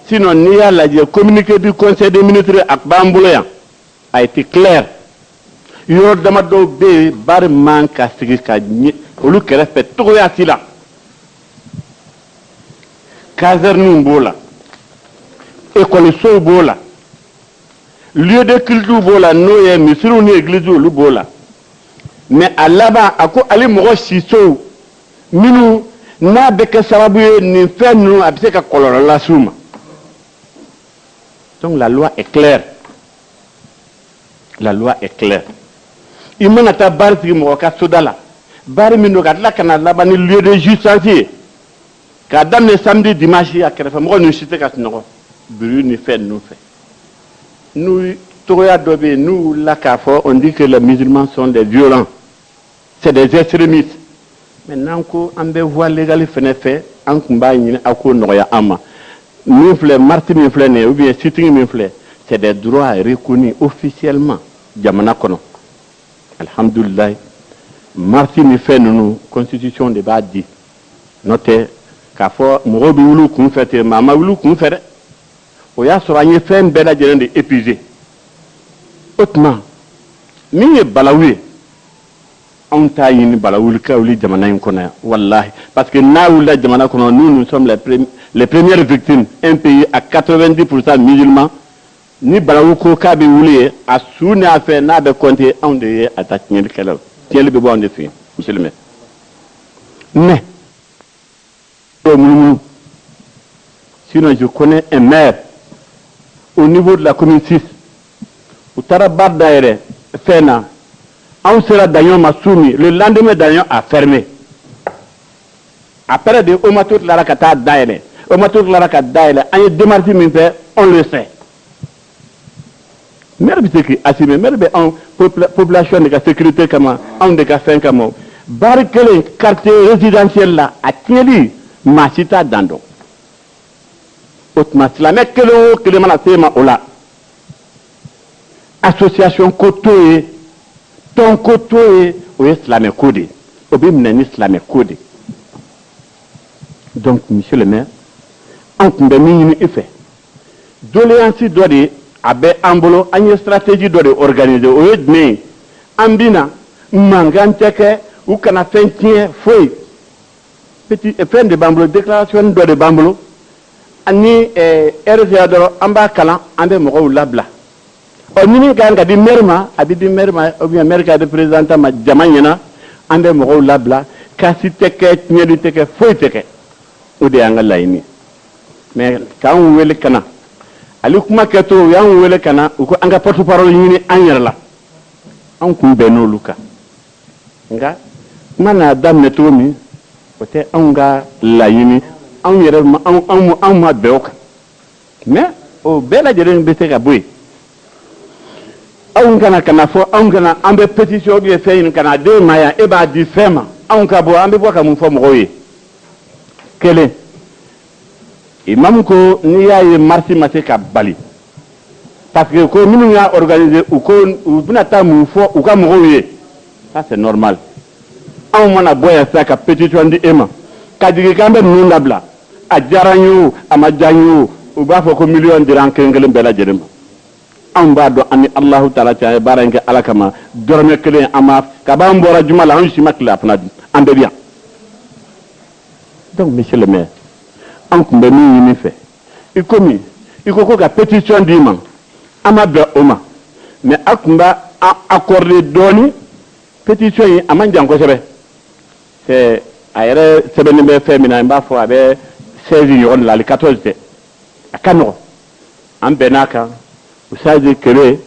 sinon n'i y'a lajɛ communiqué du conseil des ministres a b'an bolo yan a été clair yɔrɔ damadɔ bɛ yen bari man ka sigi ka ɲɛ olu kɛrɛfɛ togoya si la caserne b'o la école b'o la lieu de culte b'o la n'o ye misiriw ni église olu b'o la mais a laban a ko ale mɔgɔ sisow minnu n'a bɛ kɛ sababu ye nin fɛn ninnu a bɛ se ka kɔlɔlɔ lase u ma donc la loi est claire la loi est claire i mana taa baara sigi mɔgɔ ka soda la baara min don ka tila ka na laban ni lieu de jouissance ye k'a daminɛ samedi dimanche a kɛrɛfɛ mɔgɔ ninnu si tɛ ka sunɔgɔ buru ni fɛn ninnu fɛ n'u togoya dɔ bɛ yen n'u wulila k'a fɔ on dit que les musulmans sont des violents c'est des extrémistes mais n'an ko an bɛ voie légale fɛnɛ fɛ an tun b'a ɲini aw k'o nɔgɔya an ma min filɛ marti min filɛ nin ye ou bien sitting min filɛ c'est des droits reconnus officiellement jamana kɔnɔ alhamdulilayi marti ni fɛn ninnu constitution de b'a di n'o tɛ k'a fɔ mɔgɔw bɛ wuli u kun fɛ ten maa ma wuli u kun fɛ dɛ o y'a sɔrɔ an ye fɛn bɛɛ lajɛlen de épuisé o tuma min ye balawu ye anw t'a ɲini balawuli ka wuli jamana in kɔnɔ yan walahi parce que n'a wulila jamana kɔnɔ nous sommes les premières victimes un pays à 90% musulmans ni balawu ko k'a bɛ wuli ye a su n'a fɛ n'a bɛ compter anw de ye a ta tiɲɛli kɛlaw tiɲɛli bɛ bɔ anw de fɛ yen monsieur le maire mais dɔw munumunu sinon je connais un maire au niveau de la commune 6 u taara baara dayɛlɛ fɛn na anw sera daɲɔn ma su min le lendemain daɲɔn a fermé après de omato tilara ka taa dayɛlɛ omato tilara ka dayɛlɛ an ye démarche min fɛ on le sait maire bɛ se k'i assumer maire bɛ anw population de ka sécurité kama anw de ka fɛn kama baara kelen quartier résidentiel la a tiɲɛli maa si t'a dan dɔn o tuma silamɛ kelen o kelen mana se ma o la association ko t'o ye tɔn ko t'o ye o ye silamɛ ko de ye o bɛ minɛ ni silamɛ ko de donc monsieur le maire an tun bɛ min ɲini i fɛ doléance dɔ de a bɛ an bolo an ye stratégie dɔ de organiser o ye jumɛn ye
ambina manganteke ou kana fentien foi petit fin de bambulo déclaration de bambulo ani RCA doro amba kala ande mo labla o nini ganga di merma abi di merma o bien merka de président ma jamanyana ande mo labla kasi teke nyedi teke foi teke o de anga layni mais kan wele kana ali kuma keto yan wele kana ko anga porte parole ni anyerla an kun beno luka nga mana damne to mi ote anga layini an yere ma an ma beoka mais o bela jere be te ka boy an kana fo an kana ambe pétition bi fe kana de maya e ba di fema an ka bo ambe bo ka mun fo mo koye kele imam ko ni yaye marché maté ka bali parce que ko minu ya organiser ou ko bina ta mun fo ou ka mo koye ça c'est normal an mana boya sa ka pétition di ema ka digi kambe nunda bla a jaranyu ama janyu u ba fo ko million diran kengel bela jerema an ba do ani Allah taala ta barange alakama dorme kele ama ka ba mbora jumala an shi makla afna ande bien donc monsieur le maire an kumbe ni fait ikomi ikoko ka pétition di man ama be oma mais akumba accordé doni pétition yi ama jango sebe c'est ayere sebe ni be femina mba fo abe 16 yon la le 14 te akano an benaka usaje kere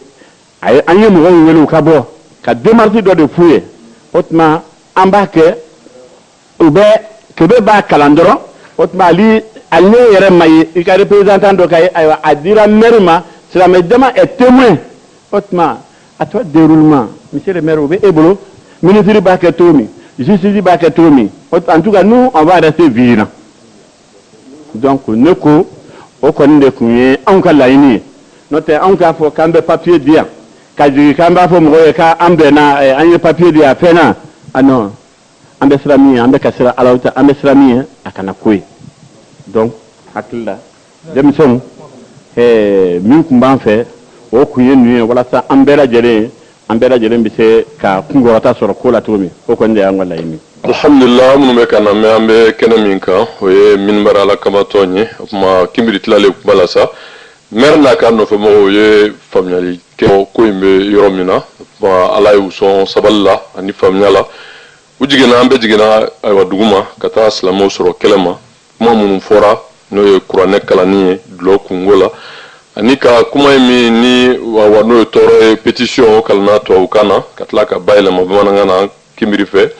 ay anye mo welu ka bo ka démarche do de fouye otma ambake ube kebe ba kalandoro otma li alne yere mayi ika représentant do kay aywa adira merma cela me dema est témoin otma à toi déroulement monsieur le maire ube ebolo ministre ba ke tomi justice ba ke tomi en tout cas nous on va rester vigilants donc neko o konde kunye an ka layini note an ka fo kambe papier dia ka jigi kamba fo mo ka ambe na anye papier dia fena ano ambe srami ambe kasira alawta ambe srami akana koy donc hakilla demson min kumban fe o kuye nuye wala sa ambela jere bi se ka kungorata soro ko la tomi o konde an wala yini
alhamdulillah mun be kana me ambe kena min kan o ye min barala kama tonye ma kimbiri tlale bala sa mer na kan no fe mo ye family ke ko imbe yoromina ba ala yu son saballa ani famnyala ujigena ambe jigena ay waduguma kata islamo soro kelema kuma mun fora no ye qur'ane kala ni dlo kungola anika kuma mi ni wa no toro pétition kalna to ukana katla ka bayle mo bana ngana kimbiri fe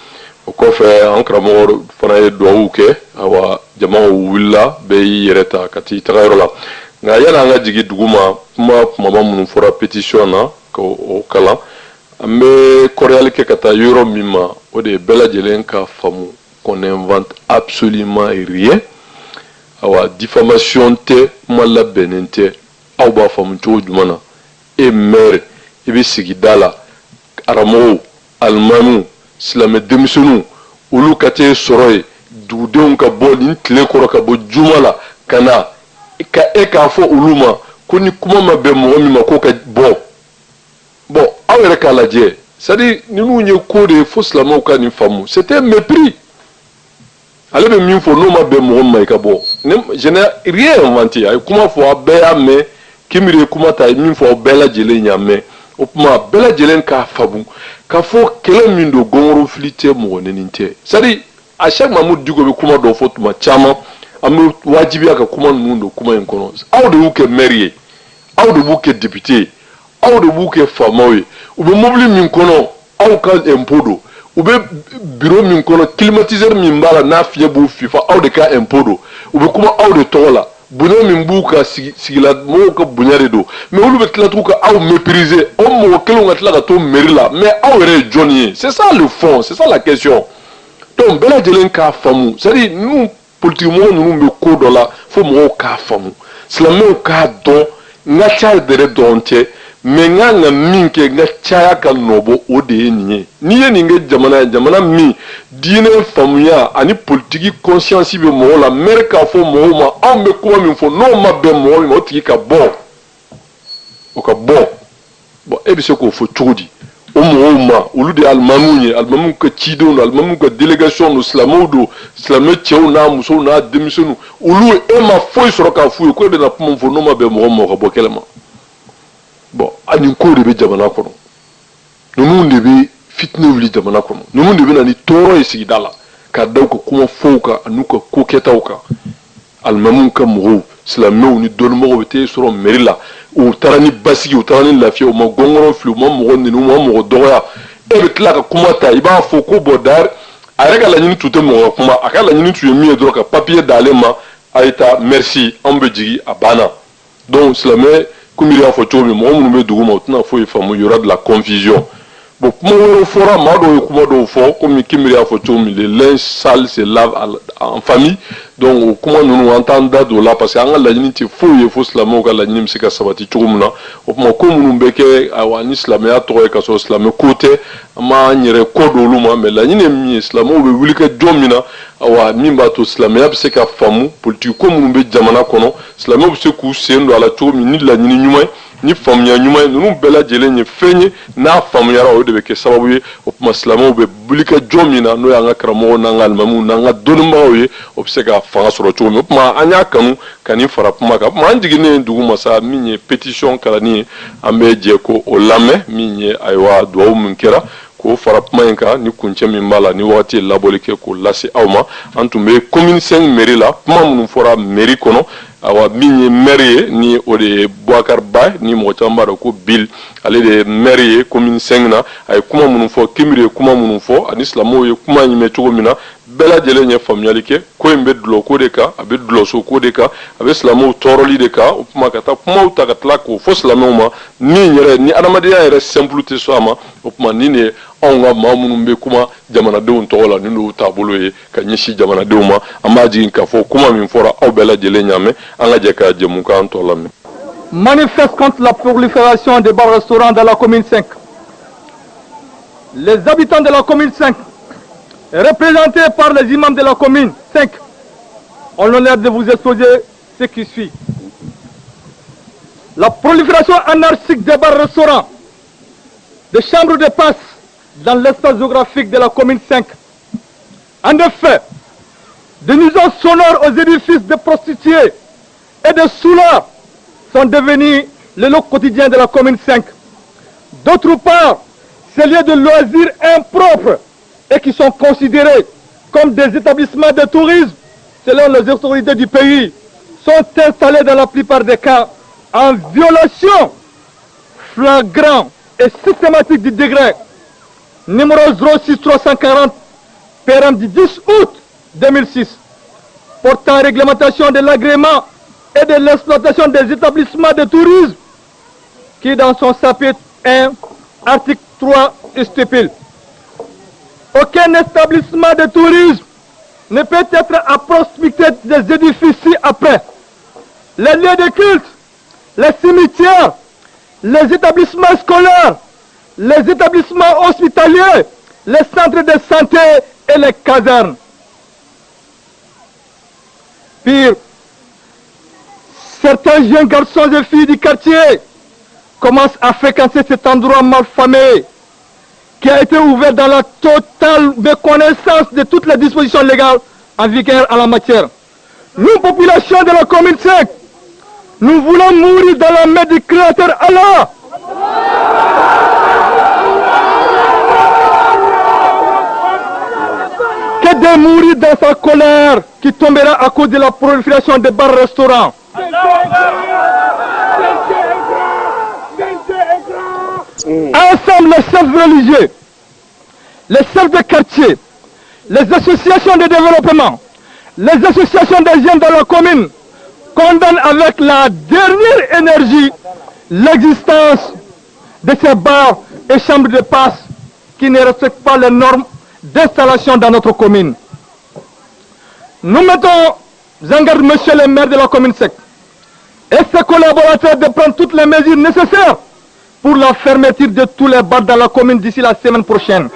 o kofe ankra mo fana e do uke awa jama willa be yereta kati tagayrola nga yana nga jigi duguma kuma mun fora pétition na ko o kala ambe koreal ke kata euro mima o de bela jelen ka famu qu'on invente absolument rien awa diffamation te mala benente aw ba famu to jumana e mer ibi sigidala aramo almanu silame demisonu olu kate soroye dudenw ka bɔ nin tile kɔrɔ ka bɔ jumala kana ka ka fɔ olu ma ko ni kuma ma bɛn mɔgɔ min ma ko ka bɔ bon aw yɛrɛ k'a lajɛ c'est à dire ninnu ye ko de ye fo silamɛw ka nin faamu c'était mépris ale bɛ min fɔ n'o ma bɛn mɔgɔ min ma i ka bɔ je n'ai rien inventé a ye kuma fɔ a bɛɛ y'a mɛn Kimiri ye kuma ta a ye min fɔ aw bɛɛ lajɛlen y'a mɛn o kuma bɛɛ lajɛlen k'a faamu k'a fɔ kɛlɛ min don gɔngɔrɔ fili tɛ mɔgɔ nɛni tɛ c'est à dire à chaque Mamadou Diko bɛ kuma dɔ fɔ tuma caman an bɛ wajibiya ka kuma ninnu don kuma in kɔnɔ aw de y'u kɛ maire ye aw de b'u kɛ député ye aw de b'u kɛ faamaw ye u bɛ mobili min kɔnɔ aw ka impôt don u bɛ bureau min kɔnɔ climatiseur min b'a la n'a fiɲɛ b'u fifa aw de ka impôt don u bɛ kuma aw de tɔgɔ la bonya min b'u ka sigila mɔgɔw ka bonya de don mais olu bɛ tila tugun ka aw mépriser aw mɔgɔ kelenw ka tila ka to mairie la mais aw yɛrɛ ye jɔn ye c'est ça le fond c'est ça la question donc bɛɛ lajɛlen k'a faamu c'est à dire ninnu politique mɔgɔ ninnu bɛ ko dɔ la fo mɔgɔw k'a faamu silamɛw k'a dɔn n ka caya yɛrɛ dɔrɔn tɛ mais n ka kan ka min kɛ n ka caya ka nɔbɔ o de ye nin ye n'i ye nin kɛ jamana ye jamana min diinɛ faamuya ani politique conscience bɛ mɔgɔw la maire k'a fɔ mɔgɔw ma anw bɛ kuma min fɔ n'o ma bɛn mɔgɔ min ma o tigi ka bɔ o ka bɔ bon e bɛ se k'o fɔ cogo di o mɔgɔw ma olu de ye alimamuw ye alimamuw ka cidenw alimamuw ka délégation silamɛw don silamɛ cɛw n'a musow n'a denmisɛnninw olu e ma foyi sɔrɔ k'a f'u ye ko e bɛna kuma fɔ n'o ma bɛn mɔgɔ mɔgɔ ka bɔ kɛlɛ ma bon ani ko de bɛ jamana kɔnɔ ninnu de bɛ fitinɛ wuli jamana kɔnɔ ninnu de bɛ na ni tɔɔrɔ ye sigida la ka da u ka kuma fɔw kan ani ka ko kɛtaw kan alimamuw ka mɔgɔw silamɛw ni dɔnnibagaw bɛ t'e sɔrɔ mairie la u taara ni basigi u taara ni lafiya u ma gɔngɔrɔ fili u ma mɔgɔ neni u ma mɔgɔ dɔgɔya e bɛ tila ka kuma ta i b'a fɔ ko bɔn d'ailleurs a yɛrɛ ka laɲini tun tɛ mɔgɔ ka kuma a ka laɲini tun ye min ye dɔrɔn ka papier d'ale ma a ye taa merci anw bɛ jigin a banna donc silamɛ komi i y'a fɔ cogo min mɔgɔ minnu bɛ dugu ma u tɛna foyi faamu il y aura de la confusion bon kuma wɛrɛw fɔra maa dɔw ye kuma dɔw fɔ komi Kimiri y'a fɔ cogo min le linge sale se lave en famille donc o kuma ninnu an t'an da don o la parce que an ka laɲini tɛ foyi ye fo silamɛw ka laɲini bɛ se ka sabati cogo min na o tuma ko minnu bɛ kɛ ayiwa ni silamɛya tɔgɔ ye ka sɔrɔ silamɛ ko tɛ an m'an yɛrɛ kɔ don olu ma mais laɲini ye min ye silamɛw bɛ wuli ka jɔn min na ayiwa min b'a to silamɛya bɛ se ka faamu politique ko minnu bɛ jamana kɔnɔ silamɛw bɛ se k'u sen don a la cogo min ni laɲini ɲuman ye ni faamuya ɲuman ye ninnu bɛɛ lajɛlen ye fɛn ye n'a faamuyara o de bɛ kɛ sababu ye o tuma silamɛw bɛ wuli ka jɔn min na n'o y'an ka karamɔgɔw n'an ka alimamuw n'an ka dɔnnibagaw ye o bɛ se ka fanga sɔrɔ cogo min o tuma an y'a kanu ka nin fara kuma kan o tuma an jiginnen dugu ma sa min ye pétition kalanni ye an bɛ jɛ ko o lamɛn min ye ayiwa dugawu min kɛra k'o fara kuma in kan ni kuncɛ min b'a la ni wagati ye labɔli kɛ k'o lase aw ma an tun bɛ commune 5 mairie la kuma minnu fɔra mairie kɔnɔ awa min ye maire ye ni o de ye Bouakar Ba ni mɔgɔ caman b'a dɔn ko Bill ale de ye maire ye commune 5 na a ye kuma minnu fɔ Kimiri ye kuma minnu fɔ ani silamɛw ye kuma ɲinɛ cogo min na bɛɛ lajɛlen ye faamuyali kɛ ko in bɛ dulɔ ko de kan a bɛ dulɔso ko de kan a bɛ silamɛw tɔɔrɔli de kan o tuma ka taa kumaw ta ka tila k'o fɔ silamɛw ma min yɛrɛ ni adamadenya yɛrɛ simple tɛ sɔn a ma o tuma nin de ye anw ka maa minnu bɛ kuma jamanadenw tɔgɔ la nin de y'u taabolo ye ka ɲɛsin jamanadenw ma an b'a jigin k'a fɔ kuma min fɔra aw bɛɛ lajɛlen ɲamɛ an ka jɛ ka jɛmukan tɔ lamɛn.
Manifeste contre la prolifération des bars-restaurants dans la commune 5. Les habitants de la commune 5, représentés par les imams de la commune 5, ont l'honneur de vous exposer ce qui suit. La prolifération anarchique des bars-restaurants, des chambres de passe dans l'espace géographique de la commune 5. En effet, des nuisances sonores aux édifices de prostituées et de soulards sont devenus le lot quotidien de la commune 5. D'autre part, ces lieux de loisirs impropres et qui sont considérés comme des établissements de tourisme, selon les autorités du pays, sont installés dans la plupart des cas en violation flagrante et systématique du décret numéro 06340 PM du 10 août 2006 portant réglementation de l'agrément et de l'exploitation des établissements de tourisme qui dans son chapitre 1 article 3 stipule: aucun établissement de tourisme ne peut être à proximité des édifices ci-après: les lieux de culte, les cimetières, les établissements scolaires, les établissements hospitaliers, les centres de santé et les casernes. Pire, certains jeunes garçons et filles du quartier commencent à fréquenter cet endroit malfamé qui a été ouvert dans la totale méconnaissance de toutes les dispositions légales en vigueur en la matière. Nous, population de la commune 5, nous voulons mourir dans la main du Créateur Allah. Que de mourir dans sa colère qui tombera à cause de la prolifération des bars-restaurants. Ensemble, les chefs religieux, les chefs de quartier, les associations de développement, les associations des jeunes dans la commune condamnent avec la dernière énergie l'existence de ces bars et chambres de passe qui ne respectent pas les normes d'installation dans notre commune. Nous mettons en garde monsieur le maire de la commune 5 et ses collaborateurs de prendre toutes les mesures nécessaires pour la fermeture de tous les bars dans la commune d'ici la semaine prochaine.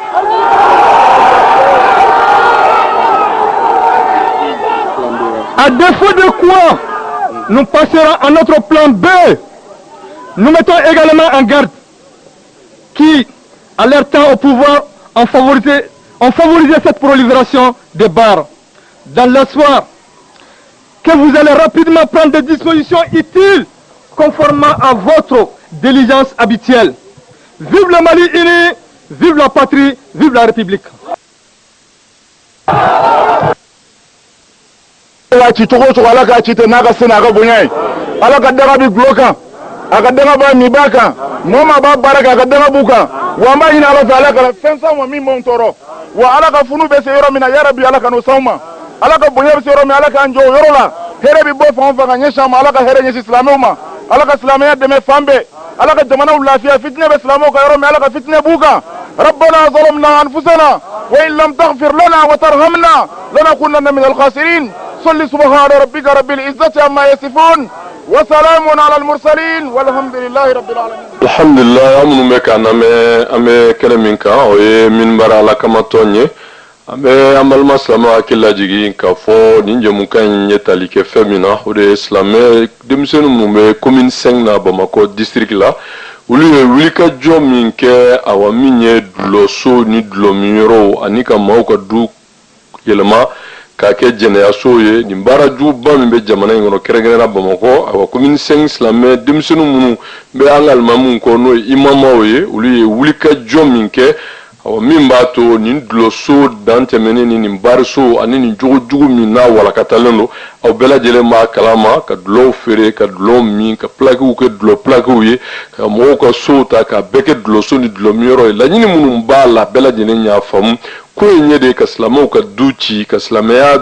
À défaut de quoi, nous passerons à notre plan B. Nous mettons également en garde qui en leur temps au pouvoir, ont favorisé cette prolifération des bars. Dans l'espoir que vous allez rapidement prendre des dispositions utiles conformément à votre diligence habituelle. Vive le Mali uni, vive la patrie, vive la République.
akadanga ba mibaka moma ba baraka akadanga buka wamba ina ala ala kala fensa mo mi mon toro wa ala ka funu be se yoro mina ya rabbi ala ka no sauma ala ka bonya be se yoro mi ala ka anjo yoro la here bi bo fa fa ka nyesha ma ala ka here nyesi islamuma ala ka islamiyya de me fambe ala ka jamana lafiya fitne be islamu ka yoro mi ala ka fitne buka ربنا ظلمنا أنفسنا وإن لم تغفر لنا وترحمنا لنكونن من الخاسرين صل سبحان ربك رب العزة عما يصفون وسلام على المرسلين والحمد لله رب العالمين.
الحمد لله أمن مكان أمي كلامك من برا لكما توني أمي أمال مسلم كلا جيجي كفو نينجا مكان يتالي كفمينا ودي إسلامي دمسون ممي كومين سننا بمكو ديستريك لا ulu ye wuli ka jɔ min kɛ awa min ye dulɔso ni dulɔmiyɔrɔw ani ka maaw ka du yɛlɛma k'a kɛ jɛnɛyaso ye nin baarajuguba min bɛ jamana in kɔnɔ kɛrɛnkɛrɛnna bamakɔ awa komini 5 silamɛ denmisɛnnin minnu bɛ an ka alimamuw kɔ n'o ye imamaw ye olu ye wuli ka jɔ min kɛ awa min b'a to nin dulɔso dan tɛmɛnen ni nin baariso ani nin jogojugu min n'a walakatalen don aw bɛɛ lajɛlen b'a kalama ka dulɔw feere ka dulɔw min ka plakiw kɛ dulɔ plakiw ye ka mɔgɔw ka sow ta k'a bɛɛ kɛ dulɔso ni dulɔmiyɔrɔ ye laɲini minnu b'a la bɛɛ lajɛlen y'a faamu ko ye ɲɛ de ka silamɛw ka du ci ka silamɛya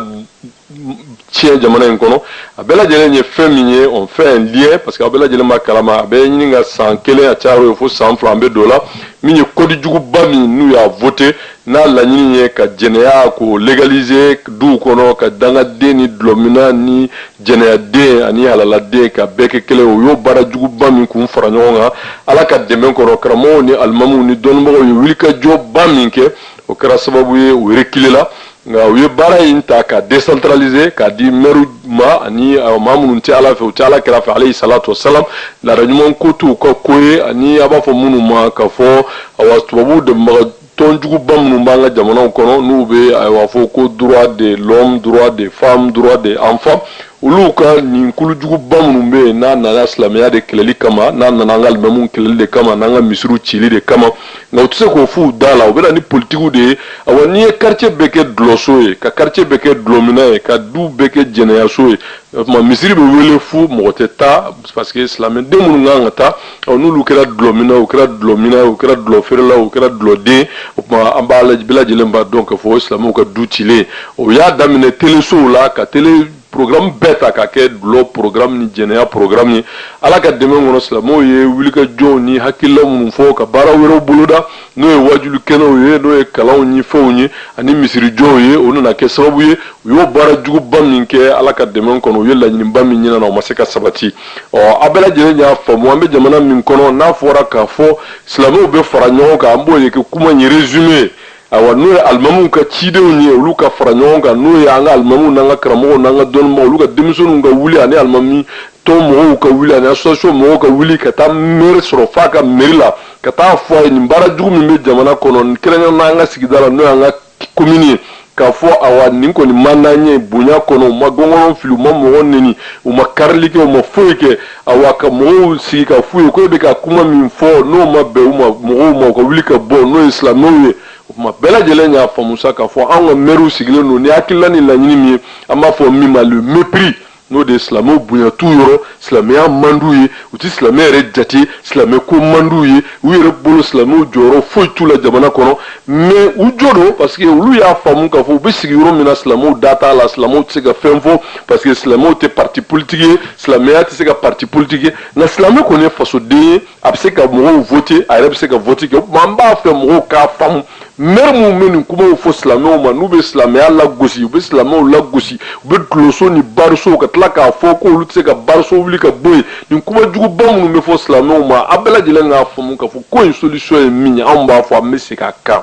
tiɲɛ jamana in kɔnɔ a bɛɛ lajɛlen ye fɛn min ye on fait un lien parce que a bɛɛ lajɛlen b'a kalama a bɛ ɲini ka san 1 a cayara fo san 2 an bɛ don la min ye kɔdijuguba min n'u y'a voté n'a laɲini ye ka jɛnɛya k'o légaliser duw kɔnɔ ka dangaden ni dulɔmina ni jɛnɛyaden ani halaladen ka bɛɛ kɛ kelen o y'o baarajuguba min k'u fara ɲɔgɔn kan ala ka dɛmɛ kɔnɔ karamɔgɔw ni alimamuw ni dɔnnibagaw ye wulikajɔba min kɛ o kɛra sababu ye o reculer la nka u ye baara in ta ka décentraliser k'a di maire ma ani maa minnu tɛ ala fɛ u tɛ ala kɛrɛ fɛ alayhi salatu wasalam laada ɲuman ko t'u ka ko ye ani a b'a fɔ minnu ma k'a fɔ awa tubabuw dɛmɛbaga tɔnjuguba minnu b'an ka jamanaw kɔnɔ n'u bɛ ayiwa fɔ ko droit de l'homme droit des femmes droit des enfants olu ka nin kulujuguba minnu bɛ yen n'a nana silamɛya de kɛlɛli kama n'a nana an ka alimamiw kɛlɛli de kama n'an ka misiriw cili de kama nka u tɛ se k'o f'u da la u bɛ na ni politikiw de ye awa n'i ye quartier bɛɛ kɛ dulɔso ye ka quartier bɛɛ kɛ dulɔmina ye ka du bɛɛ kɛ jɛnɛyaso ye o tuma misiri bɛ wele fu mɔgɔ tɛ taa parce que silamɛden minnu kan ka taa n'olu kɛra dulɔmina u kɛra dulɔmina u kɛra dulɔfeerela u kɛra dulɔden o tuma an b'a bɛɛ lajɛlen b'a dɔn k'a fɔ o silamɛw ka du cilen o y'a daminɛ telesow la ka tele programme bɛɛ ta ka kɛ dulɔ programme ni jɛnɛya programme ye ala ka dɛmɛ kɔnɔ silamɛw ye wulikajɔw ni hakilila minnu fɔ ka baara wɛrɛw boloda n'o ye wajulu kɛnɛw ye n'o ye kalanw ni fɛnw ye ani misirijɔw ye o nana kɛ sababu ye u y'o baarajuguba min kɛ ala ka dɛmɛ kɔnɔ u ye laɲiniba min ɲinina na o ma se ka sabati a bɛɛ lajɛlen y'a faamu an bɛ jamana min kɔnɔ n'a fɔra k'a fɔ silamɛw bɛ fara ɲɔgɔn kan an b'o ye kɛ kuma in résumé awa n'o ye alimamuw ka cidenw ye olu ka fara ɲɔgɔn kan n'o ye an ka alimamuw n'an ka karamɔgɔw n'an ka dɔnnibagaw olu ka denmisɛnninw ka wuli ani alimami tɔn mɔgɔw ka wuli ani association mɔgɔw ka wuli ka taa maire sɔrɔ f'a ka mairie la ka taa fɔ a ye nin baarajugu min bɛ jamana kɔnɔ kɛrɛnkɛrɛnnen n'an ka sigida la n'o y'an ka commune ye k'a fɔ awa nin kɔni man d'an ye bonya kɔnɔ u ma gɔngɔrɔn fili u ma mɔgɔ neni u ma karili kɛ u ma foyi kɛ awa ka mɔgɔw sigi ka f'u ye ko e bɛ ka kuma min fɔ n'o ma bɛn u ma mɔgɔw ma u ka wuli ka bɔ n'o ye silamɛw ye o tuma bɛɛ lajɛlen y'a faamu sa k'a fɔ an ka maires sigilen don ni hakilila ni laɲini min ye an b'a fɔ min ma le mépris n'o de ye silamɛw bonya t'u yɔrɔ silamɛya man d'u ye u tɛ silamɛ yɛrɛ jate silamɛ ko man d'u ye u yɛrɛ bolo silamɛw jɔyɔrɔ foyi t'u la jamana kɔnɔ mais u jo don parce que olu y'a faamu k'a fɔ u bɛ sigi yɔrɔ min na silamɛw da t'a la silamɛw tɛ se ka fɛn fɔ parce que silamɛw tɛ parti politique ye silamɛya tɛ se ka parti politique ye nka silamɛ kɔni ye fasoden ye a bɛ se ka mɔgɔw voter a yɛrɛ bɛ se ka voter kɛ o tuma an b'a fɛ mɔgɔw k'a faamu maire minnu bɛ nin kumaw fɔ silamɛw ma n'u bɛ silamɛya lagosi u bɛ silamɛw lagosi u bɛ dulɔso ni baarisow ka tila k'a fɔ ko olu tɛ se ka baariso wuli ka bɔ yen nin kumajuguba minnu bɛ fɔ silamɛw ma a bɛɛ lajɛlen k'a faamu k'a fɔ ko in solution ye min ye anw b'a fɔ an bɛ segin a kan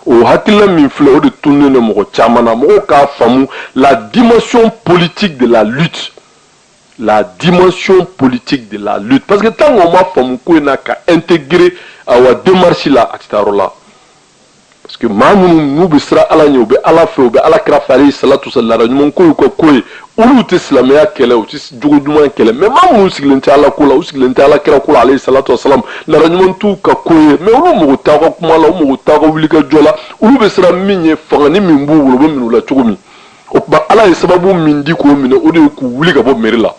o hakilila min filɛ o de tunnen don mɔgɔ caman na mɔgɔw k'a faamu la dimension politique de la lutte la dimension politique de la lutte. Parce que tant qu'on m'a fait n'a qu'à intégrer à la démarche là, à parce que nous bisra ala nyobe ala fe be ala krafali salatu sallallahu alaihi ko ulu tislamia kele o tis juguduma kele mais mamu siglenta ala kula usiglenta ala kira kula alayhi salatu wassalam la ranyum tu ka koye mais ulu mo ta ko kuma la mo ta ko wulika jola ulu bisra minye fangani mimbu wulo be minula chugumi o ba ala sababu mindi ko mine o de ku wulika bo merila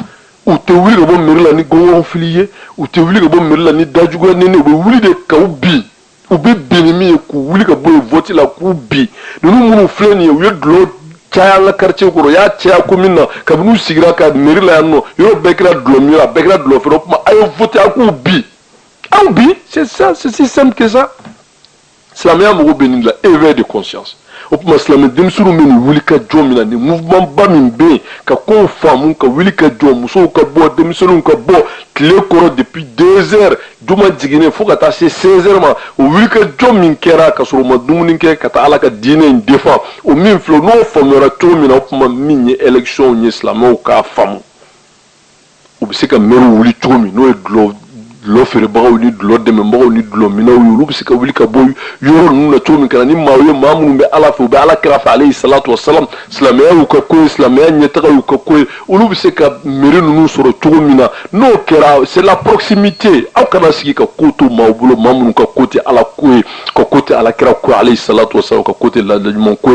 ou te wulika bo merila ni gongo filiye ou te wulika bo merila ni dajugo ni be wuli de ka ubi ou be benimi ku wuli ka boy vote la ku bi nous munu fleni yo dlo chaya la quartier ko ya chaya commune ka bunu sigira ka mairie la no yo bekra dlo mira bekra dlo fero ma ayo vote ku bi au bi c'est ça, c'est si simple que ça. C'est la meilleure mo beni la éveil de conscience o kuma islam dem suru meni wuli ka jomina ni mouvement ba min be ka ko famu ka wuli ka jom so ka bo dem suru ka bo clé koro depuis 2 heures duma jigine fo ka ta 16 heures ma o wuli ka jom min kera ka so ma dumuni ke ka ta ala ka dine en défend o min flo no famera to mina o kuma min élection ni islam o ka famu o bi se ka meru wuli to mi no e lo fere bawo ni lo de me bawo ni lo mina yu bi se ka wuli ka boy yoro nu na to mi kana ni mawo mamu be ala fo be ala krafa alayhi salatu wassalam islamia u ka ko islamia nyeta u ka ko ulu bi se ka mere nu soro to mina no kera c'est la proximité au kana sigi ka koto mawbulo mamu ka koti ala ko ka koti ala kra ko alayhi salatu wassalam ka koti la mon ko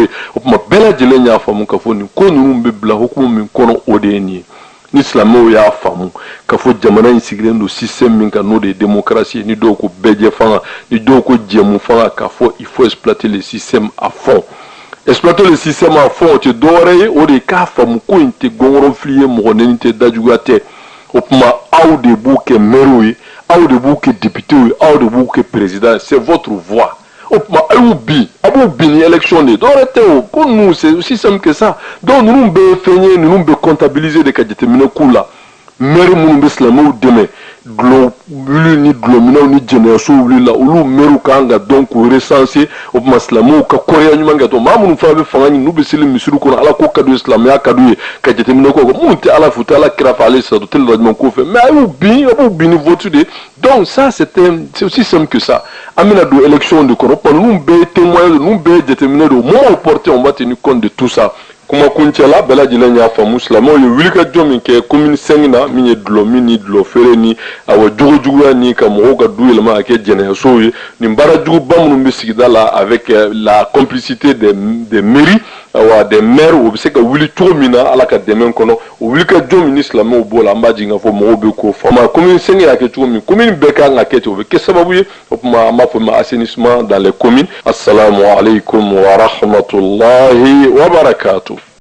ma bela jele nya fa mu ka fo ni ko nu be bla hukumu min kono odeni ni islamo ya famu ka fo jamana insigren do système min ka no de démocratie ni do ko beje fanga ni do ko jemu fanga ka fo il faut exploiter le système à fond exploiter le système à fond te dore o de ka famu ko inte gongoro flier mo ne te dajugate opma au de bouke meroui au de bouke député au de bouke président c'est votre voix opma abu bi ni élection ni dore te o pour nous c'est aussi simple que ça donc nous be feigner nous be comptabiliser de ka déterminer kula meru mun be islamu deme glo bulu ni glomina ni génération wuli la ulu meru kanga donc recenser opma islamu ka korea nyuma ngato mamun fa be fangani nu be silim misiru ko ala ko kadu islam ya kadu ka déterminer ko munte ala futa ala krafa ala ça tel rajman ko fait mais abu bi ni vote de donc ça c'est aussi simple que ça amina do élection de Europe nous be témoin nous be déterminer au moment opportun on va tenir compte de tout ça kuma kuncela bela jilen ya fa muslimo yo wilika jomi ke commune sengina minye dlo mini dlo fereni awa jugu ni ka mo ga duel ma ke jene so yi ni mbara jugu bamnu misigida la avec la complicité des mairies awa des maires o biseka wili chomina ala ka demen kono o wilika jomi ni islamo bola mbaji nga fo mo be ko fama commune sengina ke chomi commune beka nga ke to ke sababu yi ma fo ma assainissement dans les communes. Assalamu alaikum wa rahmatullahi wa barakatuh.